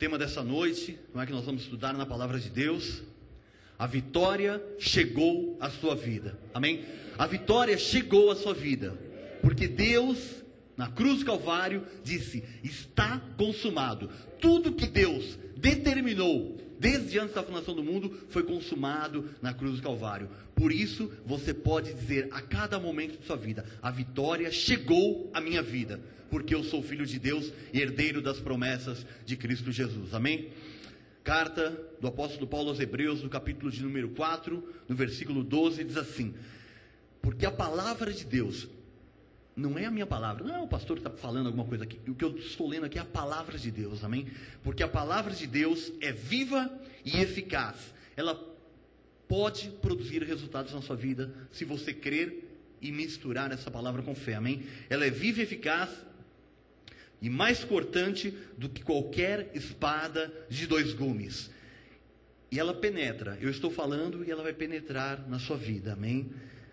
tema dessa noite, não é que nós vamos estudar na palavra de Deus. A vitória chegou à sua vida, amém? A vitória chegou à sua vida, porque Deus, na cruz do Calvário, disse: está consumado. Tudo que Deus determinou desde antes da fundação do mundo foi consumado na cruz do Calvário. Por isso você pode dizer a cada momento de sua vida: a vitória chegou à minha vida, porque eu sou filho de Deus e herdeiro das promessas de Cristo Jesus, amém? Carta do apóstolo Paulo aos Hebreus, no capítulo de número 4, no versículo 12, diz assim: porque a palavra de Deus não é a minha palavra, não é o pastor que está falando alguma coisa aqui, o que eu estou lendo aqui é a palavra de Deus, amém? Porque a palavra de Deus é viva e eficaz, ela pode produzir resultados na sua vida, se você crer e misturar essa palavra com fé, amém? Ela é viva e eficaz, e mais cortante do que qualquer espada de 2 gumes, e ela penetra, eu estou falando, e ela vai penetrar na sua vida, amém?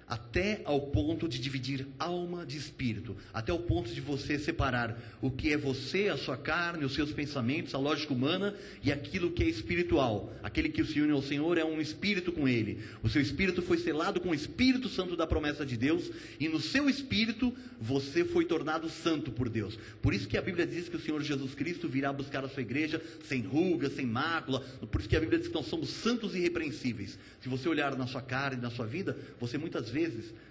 Até ao ponto de dividir alma de espírito, até o ponto de você separar o que é você, a sua carne, os seus pensamentos, a lógica humana, e aquilo que é espiritual. Aquele que se une ao Senhor é um espírito com Ele. O seu espírito foi selado com o Espírito Santo da promessa de Deus, e no seu espírito você foi tornado santo por Deus. Por isso que a Bíblia diz que o Senhor Jesus Cristo virá buscar a sua igreja sem ruga, sem mácula. Por isso que a Bíblia diz que nós somos santos e irrepreensíveis. Se você olhar na sua carne, na sua vida, você muitas vezes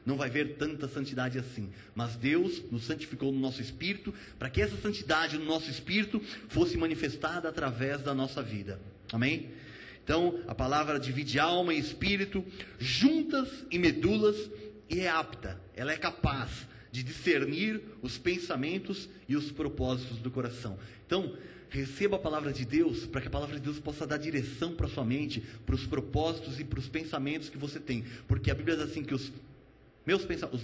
não vai ver tanta santidade assim, mas Deus nos santificou no nosso espírito, para que essa santidade no nosso espírito fosse manifestada através da nossa vida, amém? Então a palavra divide alma e espírito, juntas e medulas, e é apta, ela é capaz de discernir os pensamentos e os propósitos do coração. Então receba a palavra de Deus, para que a palavra de Deus possa dar direção para a sua mente, para os propósitos e para os pensamentos que você tem. Porque a Bíblia diz assim que os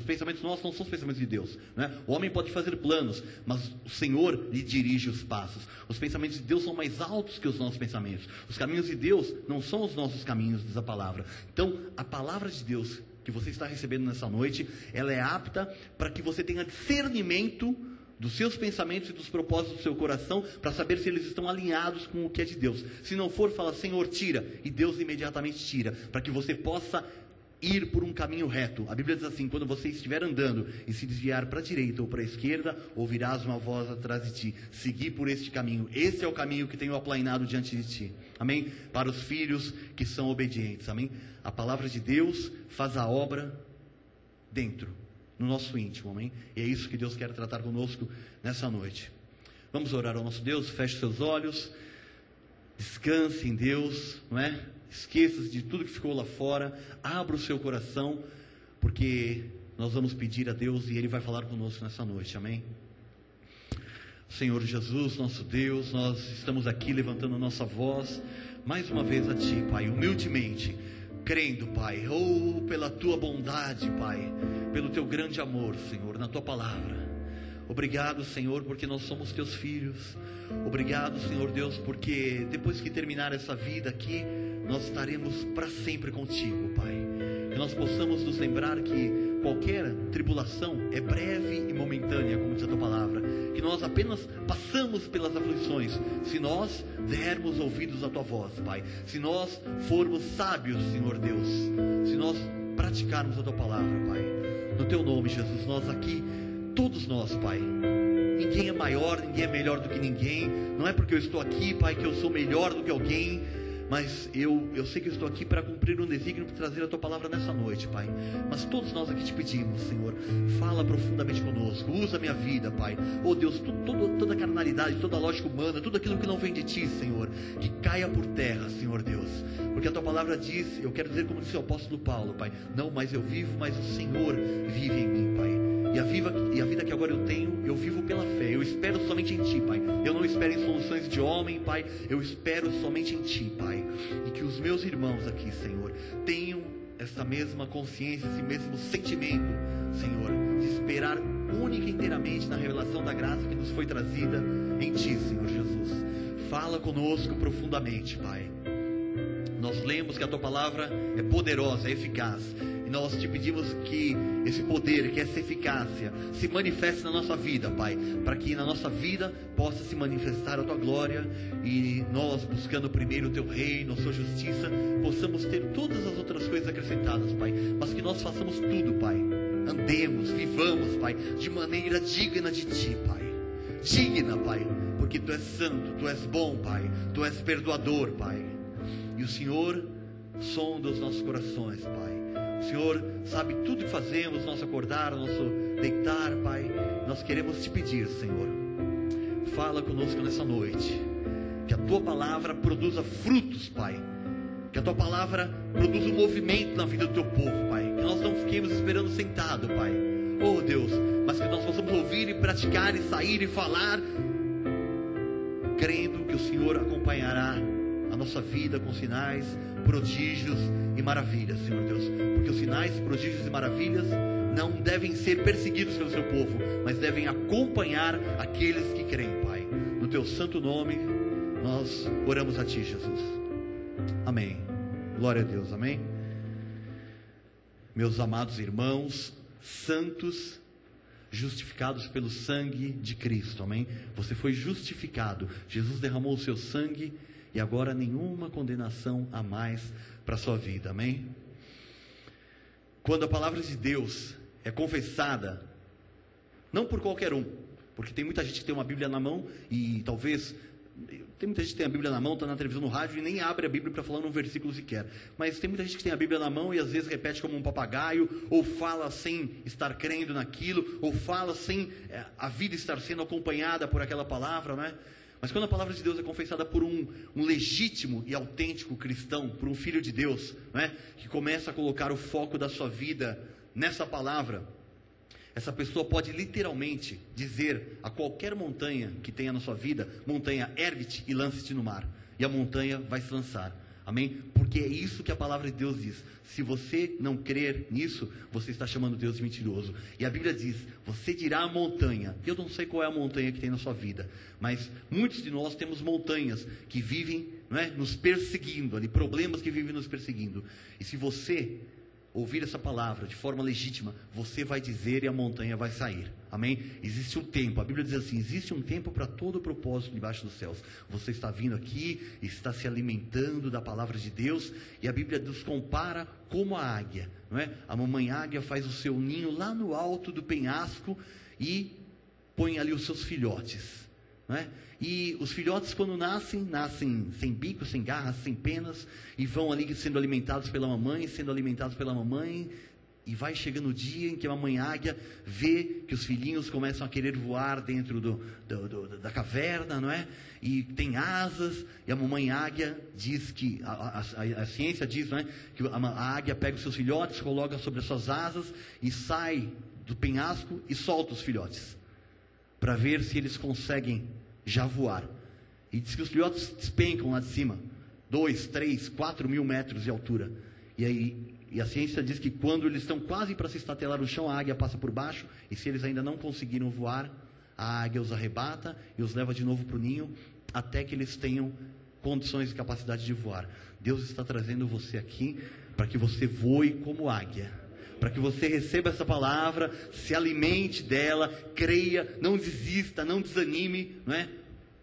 pensamentos nossos não são os pensamentos de Deus, né? O homem pode fazer planos, mas o Senhor lhe dirige os passos. Os pensamentos de Deus são mais altos que os nossos pensamentos. Os caminhos de Deus não são os nossos caminhos, diz a palavra. Então a palavra de Deus que você está recebendo nessa noite, ela é apta para que você tenha discernimento dos seus pensamentos e dos propósitos do seu coração, para saber se eles estão alinhados com o que é de Deus. Se não for, fala: Senhor, tira, e Deus imediatamente tira, para que você possa ir por um caminho reto. A Bíblia diz assim: quando você estiver andando e se desviar para a direita ou para a esquerda, ouvirás uma voz atrás de ti: segui por este caminho, esse é o caminho que tenho aplainado diante de ti, amém? Para os filhos que são obedientes, amém? A palavra de Deus faz a obra dentro, no nosso íntimo, amém? E é isso que Deus quer tratar conosco nessa noite. Vamos orar ao nosso Deus. Feche seus olhos, descanse em Deus, não é? Esqueça-se de tudo que ficou lá fora, abra o seu coração, porque nós vamos pedir a Deus e Ele vai falar conosco nessa noite, amém? Senhor Jesus, nosso Deus, nós estamos aqui levantando a nossa voz mais uma vez a Ti, Pai, humildemente, crendo, Pai, pela Tua bondade, Pai, pelo Teu grande amor, Senhor, na Tua palavra. Obrigado, Senhor, porque nós somos Teus filhos. Obrigado, Senhor Deus, porque depois que terminar essa vida aqui, nós estaremos para sempre contigo, Pai. Que nós possamos nos lembrar que qualquer tribulação é breve e momentânea, como diz a Tua palavra. Que nós apenas passamos pelas aflições, se nós dermos ouvidos à Tua voz, Pai. Se nós formos sábios, Senhor Deus. Se nós praticarmos a Tua palavra, Pai. No Teu nome, Jesus, nós aqui, todos nós, Pai. Ninguém é maior, ninguém é melhor do que ninguém. Não é porque eu estou aqui, Pai, que eu sou melhor do que alguém, mas eu sei que eu estou aqui para cumprir um desígnio, para trazer a Tua palavra nessa noite, Pai. Mas todos nós aqui te pedimos, Senhor, fala profundamente conosco, usa a minha vida, Pai. Oh Deus, toda a carnalidade, toda a lógica humana, tudo aquilo que não vem de Ti, Senhor, que caia por terra, Senhor Deus. Porque a Tua palavra diz, eu quero dizer como disse o apóstolo Paulo, Pai: não mais eu vivo, mas o Senhor vive em mim, Pai. E a vida que agora eu tenho, eu vivo pela fé. Eu espero somente em Ti, Pai. Eu não espero em soluções de homem, Pai. Eu espero somente em Ti, Pai. E que os meus irmãos aqui, Senhor, tenham essa mesma consciência, esse mesmo sentimento, Senhor, de esperar única e inteiramente na revelação da graça que nos foi trazida em Ti, Senhor Jesus. Fala conosco profundamente, Pai. Nós lemos que a Tua palavra é poderosa, é eficaz. E nós te pedimos que esse poder, que essa eficácia se manifeste na nossa vida, Pai, para que na nossa vida possa se manifestar a Tua glória, e nós, buscando primeiro o Teu reino, a Sua justiça, possamos ter todas as outras coisas acrescentadas, Pai, mas que nós façamos tudo, Pai, andemos, vivamos, Pai, de maneira digna de Ti, Pai, digna, Pai, porque Tu és santo, Tu és bom, Pai, Tu és perdoador, Pai, e o Senhor sonda os nossos corações, Pai. O Senhor sabe tudo que fazemos, nosso acordar, nosso deitar, Pai. Nós queremos te pedir, Senhor, fala conosco nessa noite, que a Tua palavra produza frutos, Pai, que a Tua palavra produza um movimento na vida do Teu povo, Pai, que nós não fiquemos esperando sentado, Pai, oh Deus, mas que nós possamos ouvir e praticar e sair e falar, crendo que o Senhor acompanhará a nossa vida com sinais, prodígios e maravilhas, Senhor Deus, porque os sinais, prodígios e maravilhas não devem ser perseguidos pelo Seu povo, mas devem acompanhar aqueles que creem, Pai. No Teu santo nome nós oramos a Ti, Jesus. Amém. Glória a Deus, amém. Meus amados irmãos, santos, justificados pelo sangue de Cristo, amém. Você foi justificado, Jesus derramou o seu sangue, e agora nenhuma condenação a mais para a sua vida, amém? Quando a palavra de Deus é confessada, não por qualquer um, porque tem muita gente que tem uma Bíblia na mão, e talvez, tem muita gente que tem a Bíblia na mão, está na televisão, no rádio, e nem abre a Bíblia para falar um versículo sequer, mas tem muita gente que tem a Bíblia na mão, e às vezes repete como um papagaio, ou fala sem estar crendo naquilo, ou fala sem a vida estar sendo acompanhada por aquela palavra, não é? Mas quando a palavra de Deus é confessada por um legítimo e autêntico cristão, por um filho de Deus, não é? Que começa a colocar o foco da sua vida nessa palavra, essa pessoa pode literalmente dizer a qualquer montanha que tenha na sua vida: montanha, ergue-te e lance-te no mar, e a montanha vai se lançar, amém? Porque é isso que a palavra de Deus diz. Se você não crer nisso, você está chamando Deus de mentiroso. E a Bíblia diz: você dirá à montanha. Eu não sei qual é a montanha que tem na sua vida, mas muitos de nós temos montanhas que vivem, não é, nos perseguindo ali, problemas que vivem nos perseguindo. E se você ouvir essa palavra de forma legítima, você vai dizer e a montanha vai sair, amém? Existe um tempo, a Bíblia diz assim: existe um tempo para todo o propósito debaixo dos céus. Você está vindo aqui, está se alimentando da palavra de Deus, e a Bíblia nos compara como a águia, não é? A mamãe águia faz o seu ninho lá no alto do penhasco e põe ali os seus filhotes, não é? E os filhotes, quando nascem sem bico, sem garras, sem penas, e vão ali sendo alimentados pela mamãe, e vai chegando o dia em que a mamãe águia vê que os filhinhos começam a querer voar dentro da caverna, não é? E tem asas, e a mamãe águia diz que, a ciência diz, não é? Que a águia pega os seus filhotes, coloca sobre as suas asas, e sai do penhasco e solta os filhotes, para ver se eles conseguem já voar. E diz que os filhotes despencam lá de cima, 2, 3, 4 mil metros de altura. E a ciência diz que quando eles estão quase para se estatelar no chão, a águia passa por baixo, e se eles ainda não conseguiram voar, a águia os arrebata e os leva de novo para o ninho, até que eles tenham condições e capacidade de voar. Deus está trazendo você aqui para que você voe como águia, para que você receba essa palavra, se alimente dela, creia, não desista, não desanime, não é?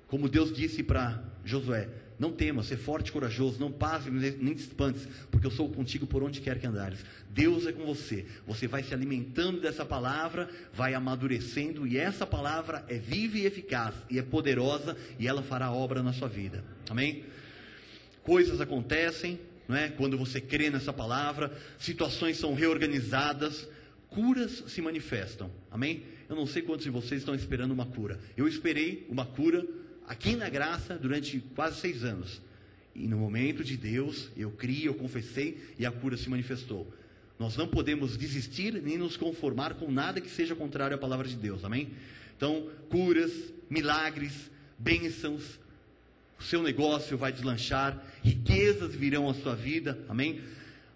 Como Deus disse para Josué: não temas, ser forte e corajoso, não passe nem te espantes, porque eu sou contigo por onde quer que andares. Deus é com você, você vai se alimentando dessa palavra, vai amadurecendo, e essa palavra é viva e eficaz, e é poderosa, e ela fará obra na sua vida, amém? Coisas acontecem, não é? Quando você crê nessa palavra, situações são reorganizadas, curas se manifestam, amém? Eu não sei quantos de vocês estão esperando uma cura. Eu esperei uma cura aqui na Graça durante quase 6 anos, e no momento de Deus, eu criei, eu confessei, e a cura se manifestou. Nós não podemos desistir, nem nos conformar com nada que seja contrário à palavra de Deus, amém? Então, curas, milagres, bênçãos, o seu negócio vai deslanchar, riquezas virão à sua vida, amém?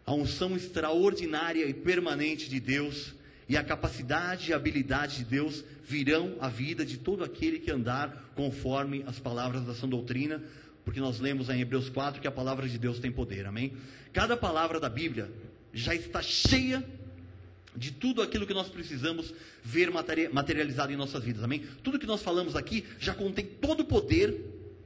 A unção extraordinária e permanente de Deus, e a capacidade e a habilidade de Deus virão à vida de todo aquele que andar conforme as palavras da sã doutrina, porque nós lemos em Hebreus 4 que a palavra de Deus tem poder, amém? Cada palavra da Bíblia já está cheia de tudo aquilo que nós precisamos ver materializado em nossas vidas, amém? Tudo que nós falamos aqui já contém todo o poder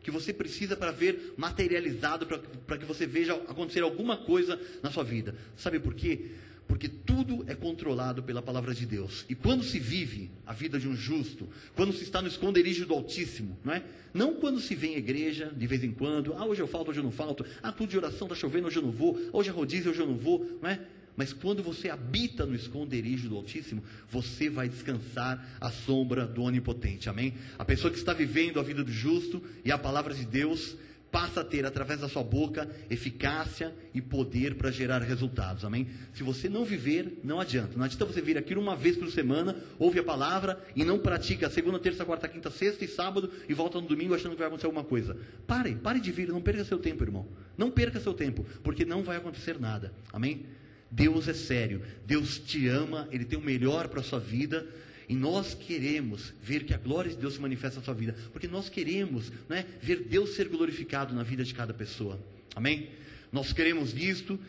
que você precisa para ver materializado, para que você veja acontecer alguma coisa na sua vida. Sabe por quê? Porque tudo é controlado pela palavra de Deus. E quando se vive a vida de um justo, quando se está no esconderijo do Altíssimo, não é? Não quando se vem à igreja de vez em quando, hoje eu falto, hoje eu não falto, culto de oração, está chovendo, hoje eu não vou, hoje é rodízio, hoje eu não vou, não é? Mas quando você habita no esconderijo do Altíssimo, você vai descansar à sombra do Onipotente, amém? A pessoa que está vivendo a vida do justo e a palavra de Deus passa a ter, através da sua boca, eficácia e poder para gerar resultados, amém? Se você não viver, não adianta você vir aqui uma vez por semana, ouve a palavra e não pratica segunda, terça, quarta, quinta, sexta e sábado e volta no domingo achando que vai acontecer alguma coisa. Pare de vir, não perca seu tempo, irmão, não perca seu tempo, porque não vai acontecer nada, amém? Deus é sério, Deus te ama, Ele tem o melhor para a sua vida, e nós queremos ver que a glória de Deus se manifesta na sua vida, porque nós queremos, não é, ver Deus ser glorificado na vida de cada pessoa, amém? Nós queremos isto,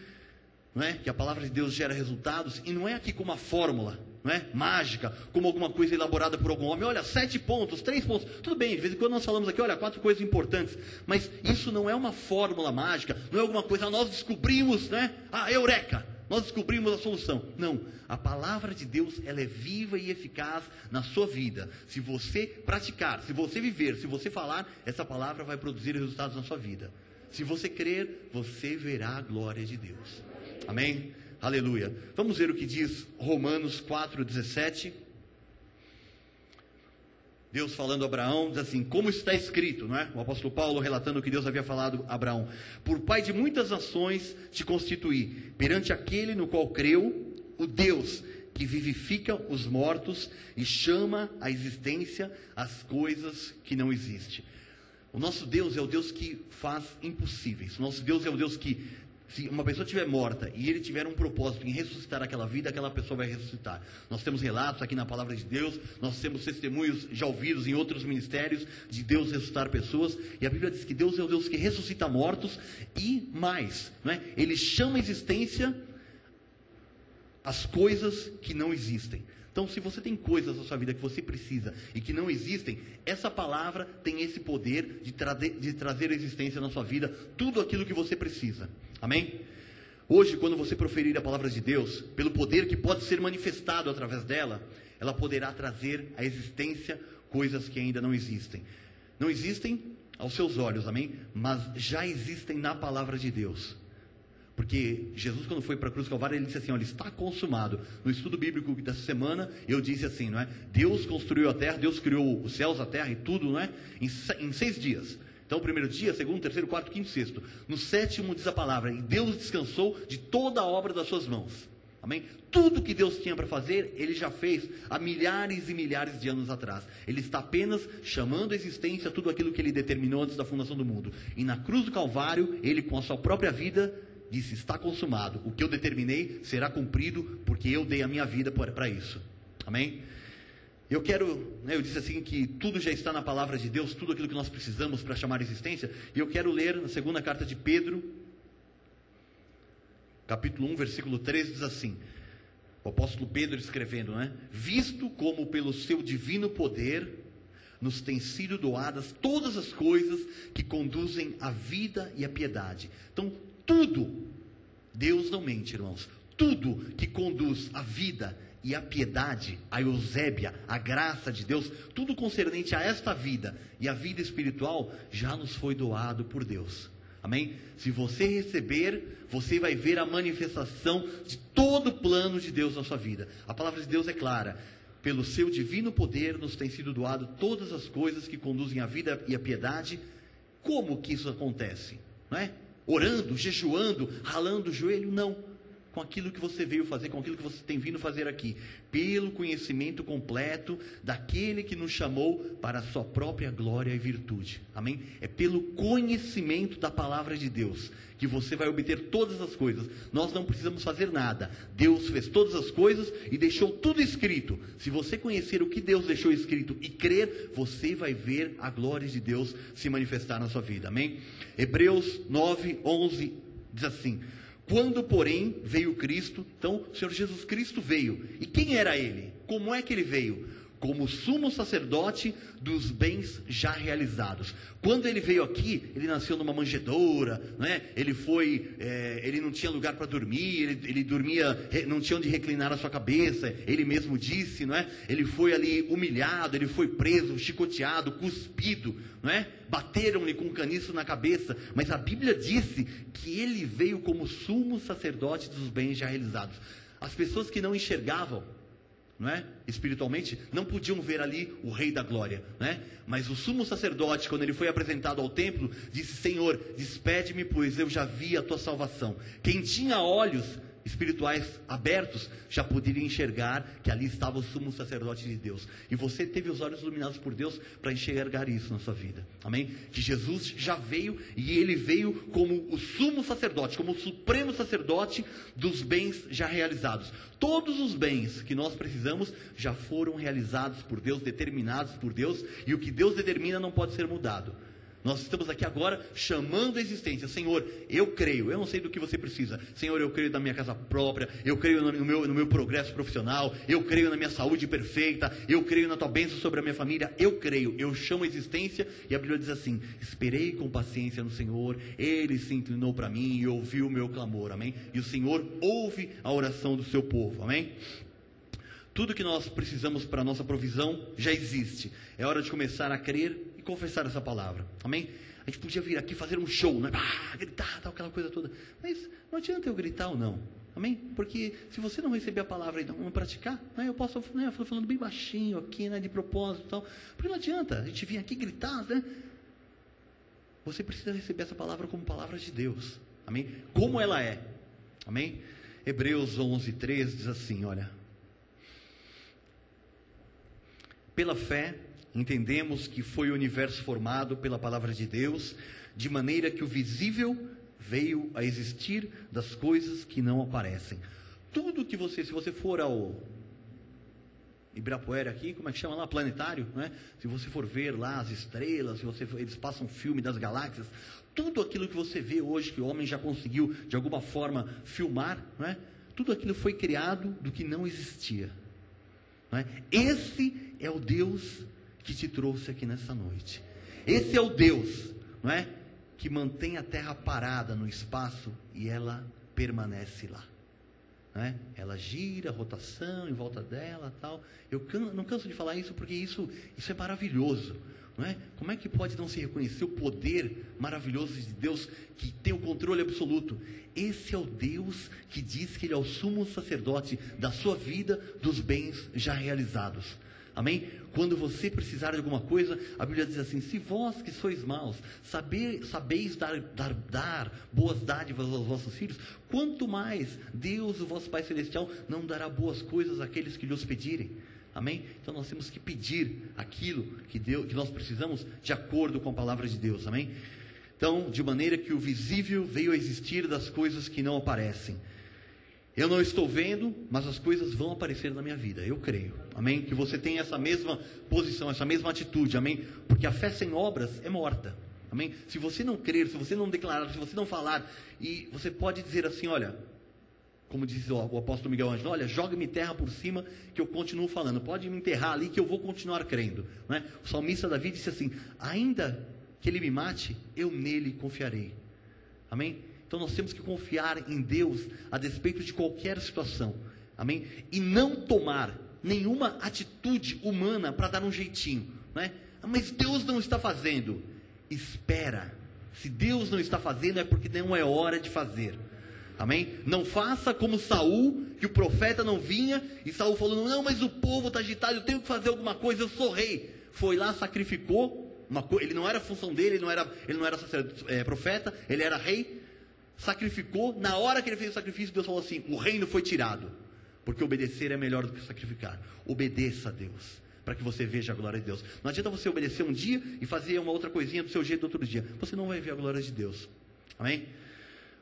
não é, que a palavra de Deus gera resultados, e não é aqui como uma fórmula, não é, mágica, como alguma coisa elaborada por algum homem, olha, 7 pontos, 3 pontos, tudo bem, de vez em quando nós falamos aqui, olha, 4 coisas importantes, mas isso não é uma fórmula mágica, não é alguma coisa, nós descobrimos, né, eureka, nós descobrimos a solução. Não, a palavra de Deus, ela é viva e eficaz na sua vida. Se você praticar, se você viver, se você falar, essa palavra vai produzir resultados na sua vida. Se você crer, você verá a glória de Deus. Amém? Aleluia. Vamos ver o que diz Romanos 4:17. Deus falando a Abraão, diz assim, como está escrito, não é? O apóstolo Paulo relatando o que Deus havia falado a Abraão. Por pai de muitas nações te constituí, perante aquele no qual creu, o Deus que vivifica os mortos e chama à existência as coisas que não existem. O nosso Deus é o Deus que faz impossíveis. O nosso Deus é o Deus que, se uma pessoa estiver morta e ele tiver um propósito em ressuscitar aquela vida, aquela pessoa vai ressuscitar. Nós temos relatos aqui na palavra de Deus, nós temos testemunhos já ouvidos em outros ministérios de Deus ressuscitar pessoas, e a Bíblia diz que Deus é o Deus que ressuscita mortos e mais, não é? Ele chama à existência as coisas que não existem. Então, se você tem coisas na sua vida que você precisa e que não existem, essa palavra tem esse poder de trazer à existência na sua vida tudo aquilo que você precisa. Amém? Hoje, quando você proferir a palavra de Deus, pelo poder que pode ser manifestado através dela, ela poderá trazer à existência coisas que ainda não existem. Não existem aos seus olhos, amém? Mas já existem na palavra de Deus. Porque Jesus, quando foi para a cruz do Calvário, ele disse assim, olha, está consumado. No estudo bíblico dessa semana, eu disse assim, não é? Deus construiu a terra, Deus criou os céus, a terra e tudo, não é? Em 6 dias. Então, o primeiro dia, segundo, terceiro, quarto, quinto, sexto. No 7º diz a palavra, e Deus descansou de toda a obra das suas mãos. Amém? Tudo que Deus tinha para fazer, Ele já fez há milhares e milhares de anos atrás. Ele está apenas chamando à existência tudo aquilo que Ele determinou antes da fundação do mundo. E na cruz do Calvário, Ele com a sua própria vida disse, está consumado, o que eu determinei será cumprido, porque eu dei a minha vida para isso, amém? Eu disse assim, que tudo já está na palavra de Deus, tudo aquilo que nós precisamos para chamar a existência, e eu quero ler na segunda carta de Pedro, capítulo 1, versículo 13, diz assim, o apóstolo Pedro escrevendo, né? Visto como pelo seu divino poder, nos têm sido doadas todas as coisas que conduzem à vida e à piedade. Então, tudo, Deus não mente, irmãos, tudo que conduz à vida e à piedade, à eusébia, à graça de Deus, tudo concernente a esta vida e à vida espiritual, já nos foi doado por Deus, amém? Se você receber, você vai ver a manifestação de todo o plano de Deus na sua vida. A palavra de Deus é clara, pelo seu divino poder nos tem sido doado todas as coisas que conduzem à vida e à piedade. Como que isso acontece? Não é? Orando, jejuando, ralando o joelho? Não. Com aquilo que você veio fazer, com aquilo que você tem vindo fazer aqui. Pelo conhecimento completo daquele que nos chamou para a sua própria glória e virtude. Amém? É pelo conhecimento da palavra de Deus que você vai obter todas as coisas. Nós não precisamos fazer nada. Deus fez todas as coisas e deixou tudo escrito. Se você conhecer o que Deus deixou escrito e crer, você vai ver a glória de Deus se manifestar na sua vida. Amém? Hebreus 9:11 diz assim, Quando, porém, veio Cristo, então o Senhor Jesus Cristo veio. E quem era Ele? Como é que Ele veio? Como sumo sacerdote dos bens já realizados. Quando Ele veio aqui, Ele nasceu numa manjedoura, né? Ele não tinha lugar para dormir, ele dormia, não tinha onde reclinar a sua cabeça, Ele mesmo disse, não é? Ele foi ali humilhado, Ele foi preso, chicoteado, cuspido, não é? Bateram-lhe com um caniço na cabeça, mas a Bíblia disse que Ele veio como sumo sacerdote dos bens já realizados. As pessoas que não enxergavam, não é? Espiritualmente, não podiam ver ali o Rei da Glória, né? Mas o sumo sacerdote, quando ele foi apresentado ao templo, disse: Senhor, despede-me, pois eu já vi a tua salvação. Quem tinha olhos espirituais abertos já poderia enxergar que ali estava o sumo sacerdote de Deus. E você teve os olhos iluminados por Deus para enxergar isso na sua vida, amém? Que Jesus já veio, e Ele veio como o sumo sacerdote, como o supremo sacerdote dos bens já realizados. Todos os bens que nós precisamos já foram realizados por Deus, determinados por Deus, e o que Deus determina não pode ser mudado. Nós estamos aqui agora chamando a existência. Senhor, eu creio, eu não sei do que você precisa. Senhor, eu creio na minha casa própria, eu creio no meu progresso profissional, eu creio na minha saúde perfeita, eu creio na tua bênção sobre a minha família, eu creio, eu chamo a existência. E a Bíblia diz assim: esperei com paciência no Senhor, Ele se inclinou para mim e ouviu o meu clamor, amém? E o Senhor ouve a oração do seu povo, amém? Tudo que nós precisamos para a nossa provisão já existe. É hora de começar a crer e confessar essa palavra, amém? A gente podia vir aqui fazer um show, né? Gritar, tal, aquela coisa toda, mas não adianta eu gritar ou não, amém? Porque se você não receber a palavra e não praticar, né? Eu posso, né? Eu falando bem baixinho aqui, né? De propósito e tal, porque não adianta a gente vir aqui gritar, né? Você precisa receber essa palavra como palavra de Deus, amém? Como ela é, amém? Hebreus 11:3 diz assim, olha: pela fé, entendemos que foi o universo formado pela palavra de Deus, de maneira que o visível veio a existir das coisas que não aparecem. Tudo que você, se você for ao Ibirapuera aqui, como é que chama lá? Planetário, né? Se você for ver lá as estrelas, eles passam filme das galáxias, tudo aquilo que você vê hoje, que o homem já conseguiu de alguma forma filmar, né? Tudo aquilo foi criado do que não existia, né? Esse é o Deus que te trouxe aqui nessa noite. Esse é o Deus, não é? Que mantém a terra parada no espaço e ela permanece lá, não é? Ela gira, rotação em volta dela, tal. Eu não canso de falar isso, porque isso é maravilhoso, não é? Como é que pode não se reconhecer o poder maravilhoso de Deus, que tem o controle absoluto? Esse é o Deus que diz que Ele é o sumo sacerdote da sua vida, dos bens já realizados, amém? Quando você precisar de alguma coisa, a Bíblia diz assim: se vós que sois maus, sabeis dar boas dádivas aos vossos filhos, quanto mais Deus, o vosso Pai Celestial, não dará boas coisas àqueles que lhes pedirem, amém? Então nós temos que pedir aquilo que nós precisamos, de acordo com a palavra de Deus, amém? Então, de maneira que o visível veio a existir das coisas que não aparecem. Eu não estou vendo, mas as coisas vão aparecer na minha vida, eu creio, amém? Que você tenha essa mesma posição, essa mesma atitude, amém? Porque a fé sem obras é morta, amém? Se você não crer, se você não declarar, se você não falar, e você pode dizer assim, olha, como diz o apóstolo Miguel Ângelo, olha, joga-me terra por cima que eu continuo falando, pode me enterrar ali que eu vou continuar crendo, não é? O salmista Davi disse assim: ainda que ele me mate, eu nele confiarei, amém? Então nós temos que confiar em Deus a despeito de qualquer situação, amém? E não tomar nenhuma atitude humana para dar um jeitinho, né? Mas Deus não está fazendo. Espera, se Deus não está fazendo é porque não é hora de fazer, amém? Não faça como Saul, que o profeta não vinha, e Saul falou: não, mas o povo está agitado, eu tenho que fazer alguma coisa, eu sou rei. Foi lá, sacrificou, ele não era função dele, ele não era profeta, ele era rei. Sacrificou, na hora que ele fez o sacrifício, Deus falou assim: o reino foi tirado, porque obedecer é melhor do que sacrificar. Obedeça a Deus, para que você veja a glória de Deus. Não adianta você obedecer um dia e fazer uma outra coisinha do seu jeito outro dia, você não vai ver a glória de Deus, amém?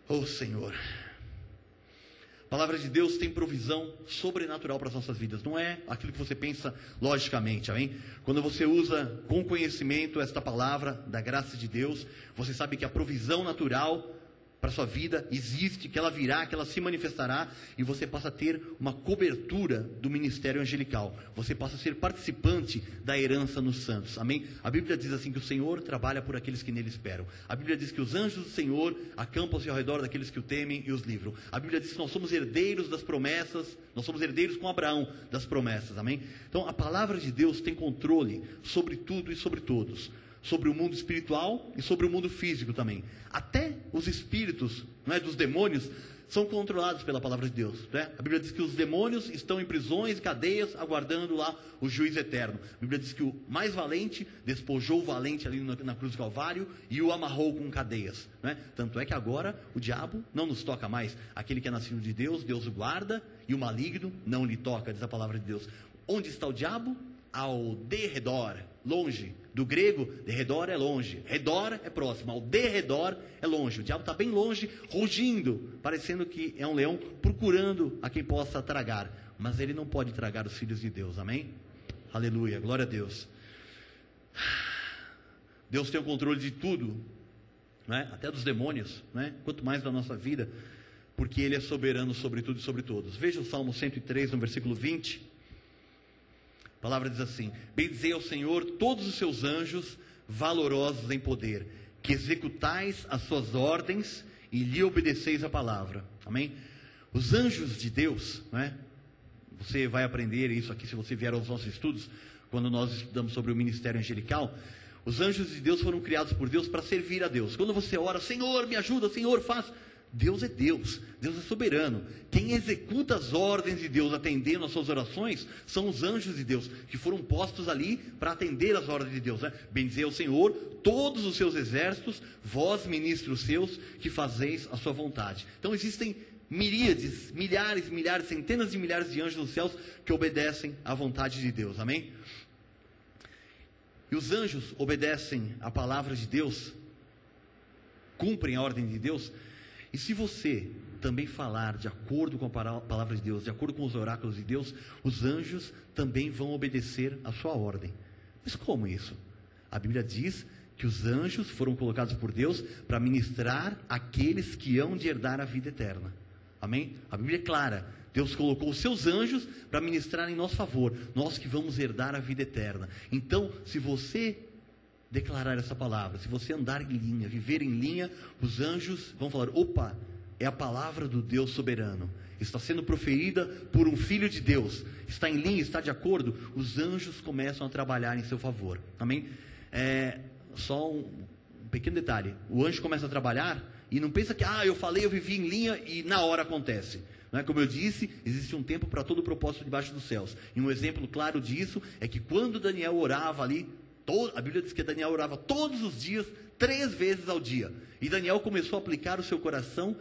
Oh Senhor, a palavra de Deus tem provisão sobrenatural para as nossas vidas, não é aquilo que você pensa logicamente, amém? Quando você usa com conhecimento esta palavra da graça de Deus, você sabe que a provisão natural para a sua vida existe, que ela virá, que ela se manifestará, e você passa a ter uma cobertura do ministério angelical, você passa a ser participante da herança nos santos, amém? A Bíblia diz assim que o Senhor trabalha por aqueles que nele esperam. A Bíblia diz que os anjos do Senhor acampam-se ao redor daqueles que o temem e os livram. A Bíblia diz que nós somos herdeiros das promessas, nós somos herdeiros com Abraão das promessas, amém? Então a palavra de Deus tem controle sobre tudo e sobre todos, sobre o mundo espiritual e sobre o mundo físico também. Até os espíritos, não é, dos demônios são controlados pela palavra de Deus, né? A Bíblia diz que os demônios estão em prisões e cadeias aguardando lá o juízo eterno. A Bíblia diz que o mais valente despojou o valente ali na cruz do Calvário e o amarrou com cadeias, né? Tanto é que agora o diabo não nos toca mais. Aquele que é nascido de Deus, Deus o guarda, e o maligno não lhe toca, diz a palavra de Deus. Onde está o diabo? Ao derredor, longe. Do grego, derredor é longe, redor é próximo, ao derredor é longe. O diabo está bem longe, rugindo, parecendo que é um leão procurando a quem possa tragar, mas ele não pode tragar os filhos de Deus, amém? Aleluia, glória a Deus. Deus tem o controle de tudo, né? Até dos demônios, né? Quanto mais da nossa vida, porque Ele é soberano sobre tudo e sobre todos. Veja o Salmo 103, no versículo 20. A palavra diz assim: bendizei ao Senhor todos os seus anjos, valorosos em poder, que executais as suas ordens e lhe obedeceis a palavra. Amém? Os anjos de Deus, né? Você vai aprender isso aqui se você vier aos nossos estudos, quando nós estudamos sobre o ministério angelical. Os anjos de Deus foram criados por Deus para servir a Deus. Quando você ora, Senhor, me ajuda, Senhor, faz. Deus é Deus, Deus é soberano. Quem executa as ordens de Deus atendendo às suas orações são os anjos de Deus, que foram postos ali para atender às ordens de Deus, né? Bendizei ao Senhor todos os seus exércitos, vós ministros seus, que fazeis a sua vontade. Então existem miríades, milhares, centenas de milhares de anjos nos céus que obedecem à vontade de Deus, amém? E os anjos obedecem à palavra de Deus, cumprem a ordem de Deus. E se você também falar de acordo com a palavra de Deus, de acordo com os oráculos de Deus, os anjos também vão obedecer a sua ordem. Mas como isso? A Bíblia diz que os anjos foram colocados por Deus para ministrar aqueles que hão de herdar a vida eterna. Amém? A Bíblia é clara. Deus colocou os seus anjos para ministrar em nosso favor, nós que vamos herdar a vida eterna. Então, se você declarar essa palavra, se você andar em linha, viver em linha, os anjos vão falar: opa, é a palavra do Deus soberano, está sendo proferida por um filho de Deus, está em linha, está de acordo. Os anjos começam a trabalhar em seu favor, amém? Só um pequeno detalhe: o anjo começa a trabalhar e não pensa que, eu falei, eu vivi em linha e na hora acontece. Não é? Como eu disse, existe um tempo para todo o propósito debaixo dos céus, e um exemplo claro disso é que quando Daniel orava ali, a Bíblia diz que Daniel orava todos os dias, 3 vezes ao dia. E Daniel começou a aplicar o seu coração,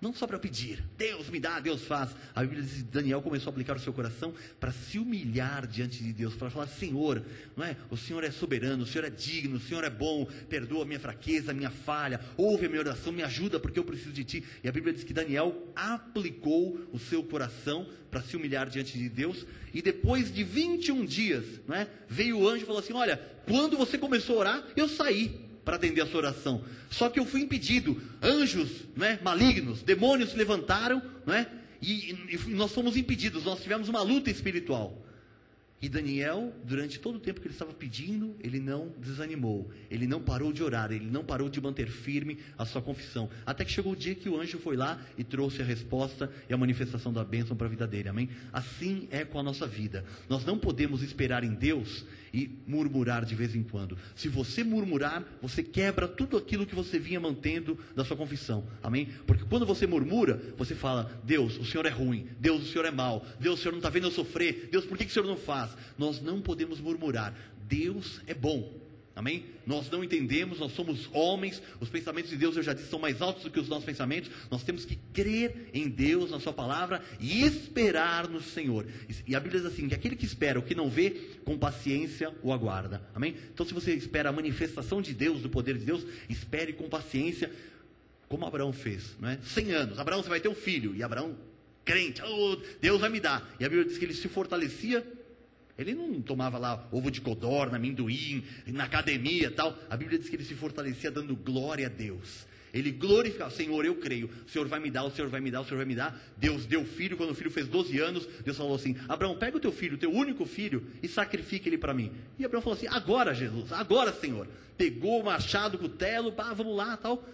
não só para pedir, Deus me dá, Deus faz. A Bíblia diz que Daniel começou a aplicar o seu coração para se humilhar diante de Deus, para falar: Senhor, não é? O Senhor é soberano, o Senhor é digno, o Senhor é bom, perdoa a minha fraqueza, a minha falha, ouve a minha oração, me ajuda porque eu preciso de Ti. E a Bíblia diz que Daniel aplicou o seu coração para se humilhar diante de Deus, e depois de 21 dias, não é? Veio o anjo e falou assim: olha, quando você começou a orar, eu saí para atender a sua oração, só que eu fui impedido. Anjos, não é, malignos, demônios se levantaram, não é? E nós fomos impedidos, nós tivemos uma luta espiritual. E Daniel, durante todo o tempo que ele estava pedindo, ele não desanimou, ele não parou de orar, ele não parou de manter firme a sua confissão, até que chegou o dia que o anjo foi lá e trouxe a resposta e a manifestação da bênção para a vida dele, amém? Assim é com a nossa vida. Nós não podemos esperar em Deus e murmurar de vez em quando. Se você murmurar, você quebra tudo aquilo que você vinha mantendo da sua confissão, amém? Porque quando você murmura, você fala: Deus, o Senhor é ruim, Deus, o Senhor é mau, Deus, o Senhor não está vendo eu sofrer, Deus, por que o Senhor não faz? Nós não podemos murmurar. Deus é bom, amém? Nós não entendemos, nós somos homens, os pensamentos de Deus, eu já disse, são mais altos do que os nossos pensamentos. Nós temos que crer em Deus, na sua palavra, e esperar no Senhor. E a Bíblia diz assim, que aquele que espera o que não vê, com paciência o aguarda, amém? Então se você espera a manifestação de Deus, do poder de Deus, espere com paciência, como Abraão fez, não é? 100 anos, Abraão, você vai ter um filho, e Abraão, crente, Deus vai me dar. E a Bíblia diz que ele se fortalecia. Ele não tomava lá ovo de codorna, amendoim, na academia e tal. A Bíblia diz que ele se fortalecia dando glória a Deus. Ele glorificava: Senhor, eu creio, o Senhor vai me dar, o Senhor vai me dar, o Senhor vai me dar. Deus deu o filho. Quando o filho fez 12 anos, Deus falou assim: Abraão, pega o teu filho, o teu único filho, e sacrifica ele para mim. E Abraão falou assim: agora, Jesus, agora, Senhor. Pegou o machado, o cutelo, vamos lá, tal.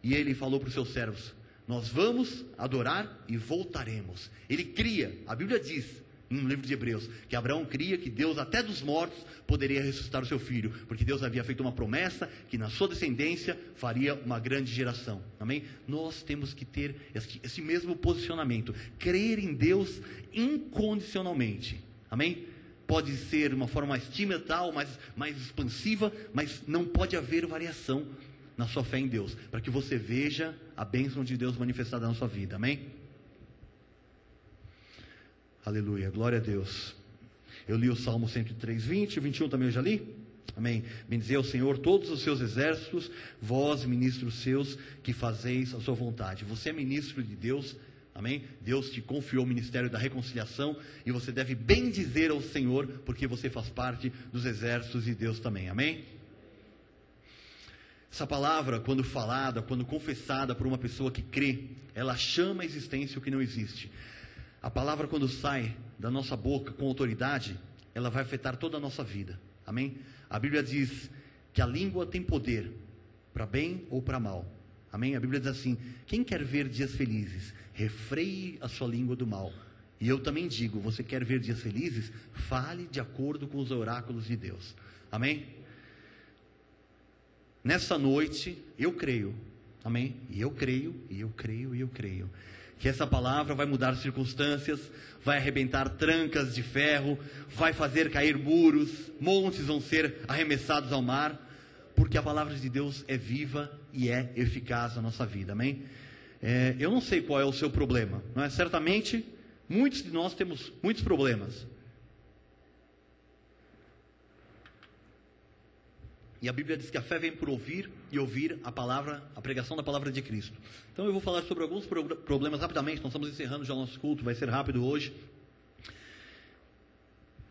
E ele falou para os seus servos: nós vamos adorar e voltaremos. Ele cria, a Bíblia diz no livro de Hebreus, que Abraão cria que Deus até dos mortos poderia ressuscitar o seu filho, porque Deus havia feito uma promessa que na sua descendência faria uma grande geração. Amém? Nós temos que ter esse mesmo posicionamento, crer em Deus incondicionalmente. Amém? Pode ser uma forma mais tímida, tal, mais expansiva, mas não pode haver variação na sua fé em Deus, para que você veja a bênção de Deus manifestada na sua vida. Amém? Aleluia, glória a Deus. Eu li o Salmo 103, 20, 21 também eu já li. Amém. Bendizei ao Senhor todos os seus exércitos, vós ministros seus, que fazeis a sua vontade. Você é ministro de Deus, amém? Deus te confiou o ministério da reconciliação, e você deve bendizer ao Senhor, porque você faz parte dos exércitos de Deus também, amém? Essa palavra, quando falada, quando confessada por uma pessoa que crê, ela chama à existência o que não existe. A palavra, quando sai da nossa boca com autoridade, ela vai afetar toda a nossa vida, amém? A Bíblia diz que a língua tem poder, para bem ou para mal, amém? A Bíblia diz assim: quem quer ver dias felizes, refreie a sua língua do mal. E eu também digo: você quer ver dias felizes? Fale de acordo com os oráculos de Deus, amém? Nessa noite, eu creio, amém? E eu creio, que essa palavra vai mudar circunstâncias, vai arrebentar trancas de ferro, vai fazer cair muros, montes vão ser arremessados ao mar, porque a palavra de Deus é viva e é eficaz na nossa vida, amém? Eu não sei qual é o seu problema, não é? Certamente, muitos de nós temos muitos problemas. E a Bíblia diz que a fé vem por ouvir, e ouvir a palavra, a pregação da palavra de Cristo. Então eu vou falar sobre alguns problemas rapidamente. Nós estamos encerrando já o nosso culto, vai ser rápido hoje.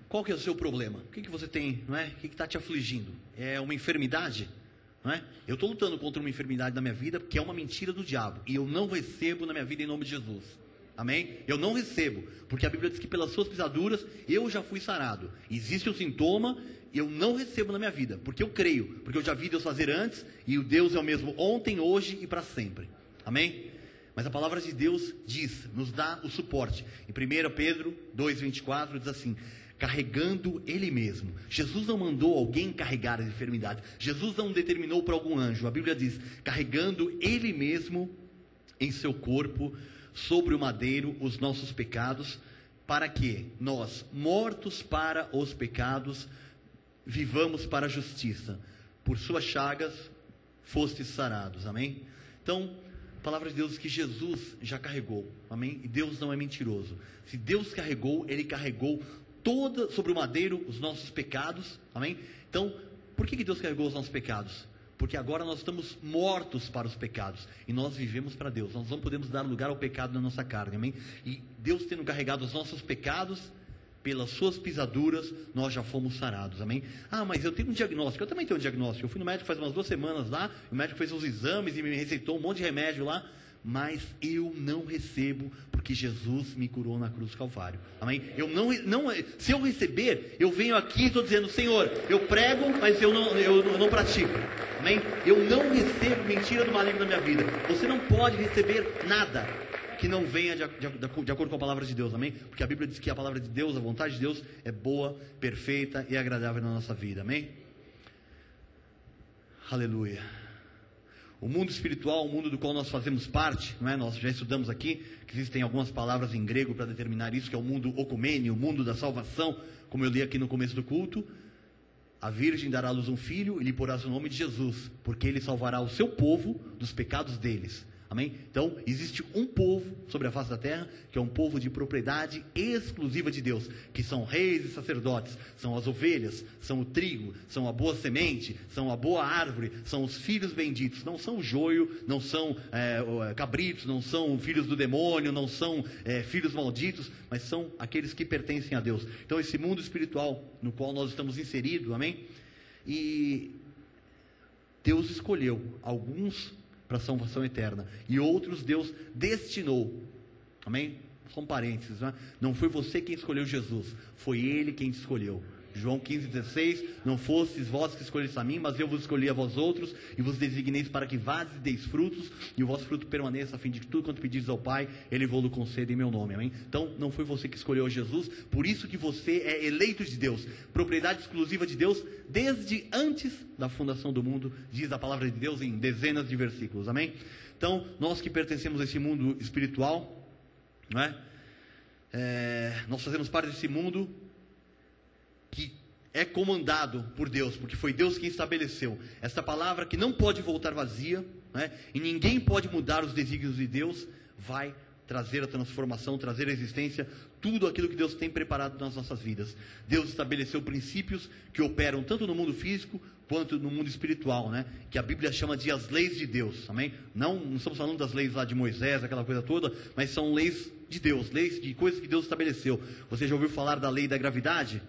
Qual que é o seu problema? O que você tem, não é? O que está te afligindo? É uma enfermidade? Não é? Eu estou lutando contra uma enfermidade na minha vida, que é uma mentira do diabo, e eu não recebo na minha vida em nome de Jesus. Amém? Eu não recebo, porque a Bíblia diz que pelas suas pisaduras eu já fui sarado. Existe um sintoma, eu não recebo na minha vida, porque eu creio, porque eu já vi Deus fazer antes, e o Deus é o mesmo ontem, hoje e para sempre. Amém? Mas a palavra de Deus diz, nos dá o suporte. Em 1 Pedro 2,24 diz assim: carregando Ele mesmo. Jesus não mandou alguém carregar as enfermidades, Jesus não determinou para algum anjo. A Bíblia diz: carregando Ele mesmo em seu corpo sobre o madeiro os nossos pecados, para que nós, mortos para os pecados, vivamos para a justiça. Por suas chagas fostes sarados. Amém? Então, a palavra de Deus diz que Jesus já carregou. Amém? E Deus não é mentiroso. Se Deus carregou, Ele carregou sobre o madeiro os nossos pecados. Amém? Então, por que Deus carregou os nossos pecados? Porque agora nós estamos mortos para os pecados, e nós vivemos para Deus. Nós não podemos dar lugar ao pecado na nossa carne, amém? E Deus tendo carregado os nossos pecados, pelas suas pisaduras, nós já fomos sarados, amém? Ah, mas eu tenho um diagnóstico. Eu também tenho um diagnóstico. Eu fui no médico faz umas 2 semanas lá, o médico fez uns exames e me receitou um monte de remédio lá, mas eu não recebo, porque Jesus me curou na cruz do Calvário, amém? Se eu receber, eu venho aqui e estou dizendo: Senhor, eu prego, mas eu não pratico, amém? Eu não recebo mentira do maligno na minha vida. Você não pode receber nada que não venha de acordo com a palavra de Deus, amém? Porque a Bíblia diz que a palavra de Deus, a vontade de Deus é boa, perfeita e agradável na nossa vida, amém? Aleluia. O mundo espiritual, o mundo do qual nós fazemos parte, não é? Nós já estudamos aqui que existem algumas palavras em grego para determinar isso, que é o mundo ocumene, o mundo da salvação, como eu li aqui no começo do culto. A virgem dará à luz um filho e lhe porás o nome de Jesus, porque ele salvará o seu povo dos pecados deles. Amém? Então, existe um povo sobre a face da terra, que é um povo de propriedade exclusiva de Deus, que são reis e sacerdotes, são as ovelhas, são o trigo, são a boa semente, são a boa árvore, são os filhos benditos, não são o joio, não são cabritos, não são filhos do demônio, não são filhos malditos, mas são aqueles que pertencem a Deus. Então, esse mundo espiritual no qual nós estamos inseridos, amém? E Deus escolheu alguns para a salvação eterna. E outros Deus destinou. Amém? São parênteses, né? Não foi você quem escolheu Jesus, foi Ele quem te escolheu. João 15,16, não fostes vós que escolhestes a mim, mas eu vos escolhi a vós outros, e vos designeis para que vades e deis frutos, e o vosso fruto permaneça, a fim de que tudo quanto pedis ao Pai, Ele vos conceda em meu nome, amém? Então, não foi você que escolheu Jesus, por isso que você é eleito de Deus, propriedade exclusiva de Deus, desde antes da fundação do mundo, diz a palavra de Deus em dezenas de versículos, amém? Então, nós que pertencemos a esse mundo espiritual, não é? Nós fazemos parte desse mundo que é comandado por Deus, porque foi Deus quem estabeleceu esta palavra que não pode voltar vazia, né? E ninguém pode mudar os desígnios de Deus, vai trazer a transformação, trazer a existência, tudo aquilo que Deus tem preparado nas nossas vidas. Deus estabeleceu princípios que operam tanto no mundo físico quanto no mundo espiritual, né? Que a Bíblia chama de as leis de Deus, amém? Não estamos falando das leis lá de Moisés, aquela coisa toda, mas são leis de Deus, leis de coisas que Deus estabeleceu. Você já ouviu falar da lei da gravidade?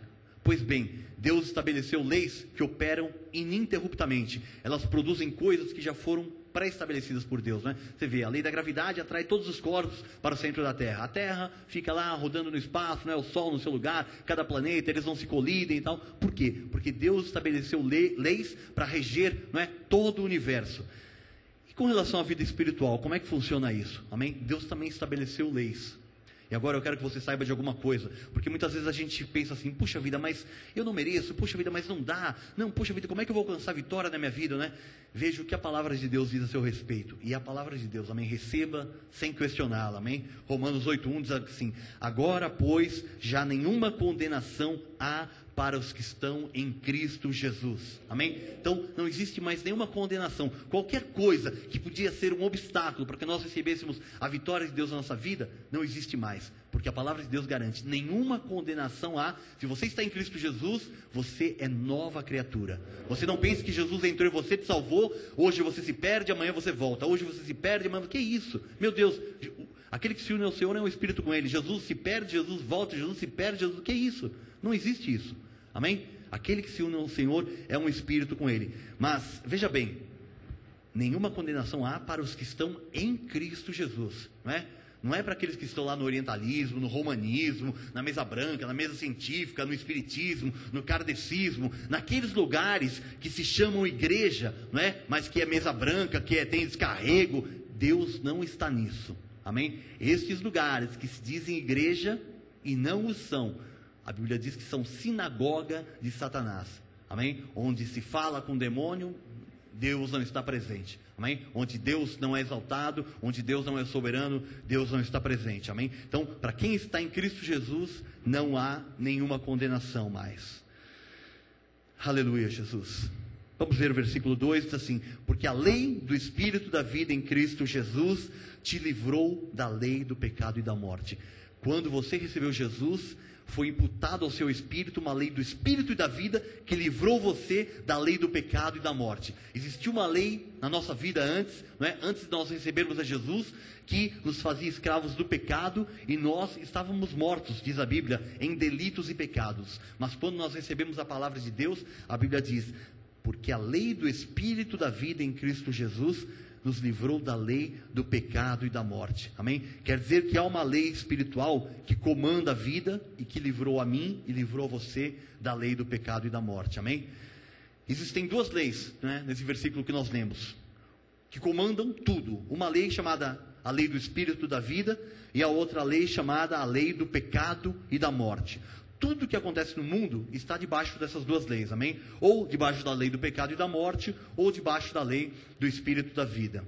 Pois bem, Deus estabeleceu leis que operam ininterruptamente. Elas produzem coisas que já foram pré-estabelecidas por Deus, né? Você vê, a lei da gravidade atrai todos os corpos para o centro da Terra. A Terra fica lá rodando no espaço, né? O Sol no seu lugar, cada planeta, eles não se colidem e tal. Por quê? Porque Deus estabeleceu leis para reger, não é, todo o universo. E com relação à vida espiritual, como é que funciona isso? Amém? Deus também estabeleceu leis. E agora eu quero que você saiba de alguma coisa, porque muitas vezes a gente pensa assim, puxa vida, mas eu não mereço, puxa vida, mas não dá, não, puxa vida, como é que eu vou alcançar vitória na minha vida, né? Veja o que a palavra de Deus diz a seu respeito, e a palavra de Deus, amém, receba sem questioná-la, amém? Romanos 8:1 diz assim, agora pois já nenhuma condenação há para os que estão em Cristo Jesus, amém? Então não existe mais nenhuma condenação, qualquer coisa que podia ser um obstáculo para que nós recebêssemos a vitória de Deus na nossa vida, não existe mais, porque a palavra de Deus garante, nenhuma condenação há. Se você está em Cristo Jesus, você é nova criatura. Você não pense que Jesus entrou em você, te salvou, hoje você se perde, amanhã você volta, hoje você se perde, amanhã, que isso? Meu Deus, aquele que se une ao Senhor é um espírito com Ele, Jesus se perde, Jesus volta, Jesus se perde, Jesus, que isso? Não existe isso, amém? Aquele que se une ao Senhor é um espírito com Ele, mas, veja bem, nenhuma condenação há para os que estão em Cristo Jesus, não é? Não é para aqueles que estão lá no orientalismo, no romanismo, na mesa branca, na mesa científica, no espiritismo, no kardecismo, naqueles lugares que se chamam igreja, não é? Mas que é mesa branca, tem descarrego. Deus não está nisso, amém? Estes lugares que se dizem igreja e não o são, a Bíblia diz que são sinagoga de Satanás, amém? Onde se fala com o demônio, Deus não está presente, amém? Onde Deus não é exaltado, onde Deus não é soberano, Deus não está presente, amém? Então, para quem está em Cristo Jesus, não há nenhuma condenação mais. Aleluia, Jesus. Vamos ver o versículo 2, diz assim, porque a lei do Espírito da vida em Cristo Jesus te livrou da lei do pecado e da morte. Quando você recebeu Jesus, foi imputado ao seu espírito uma lei do espírito e da vida que livrou você da lei do pecado e da morte. Existiu uma lei na nossa vida antes, não é? Antes de nós recebermos a Jesus, que nos fazia escravos do pecado e nós estávamos mortos, diz a Bíblia, em delitos e pecados. Mas quando nós recebemos a palavra de Deus, a Bíblia diz, porque a lei do espírito da vida em Cristo Jesus nos livrou da lei do pecado e da morte, amém? Quer dizer que há uma lei espiritual que comanda a vida e que livrou a mim e livrou a você da lei do pecado e da morte, amém? Existem duas leis, né, nesse versículo que nós lemos, que comandam tudo, uma lei chamada a lei do espírito da vida e a outra lei chamada a lei do pecado e da morte. Tudo que acontece no mundo está debaixo dessas duas leis, amém? Ou debaixo da lei do pecado e da morte, ou debaixo da lei do Espírito da vida.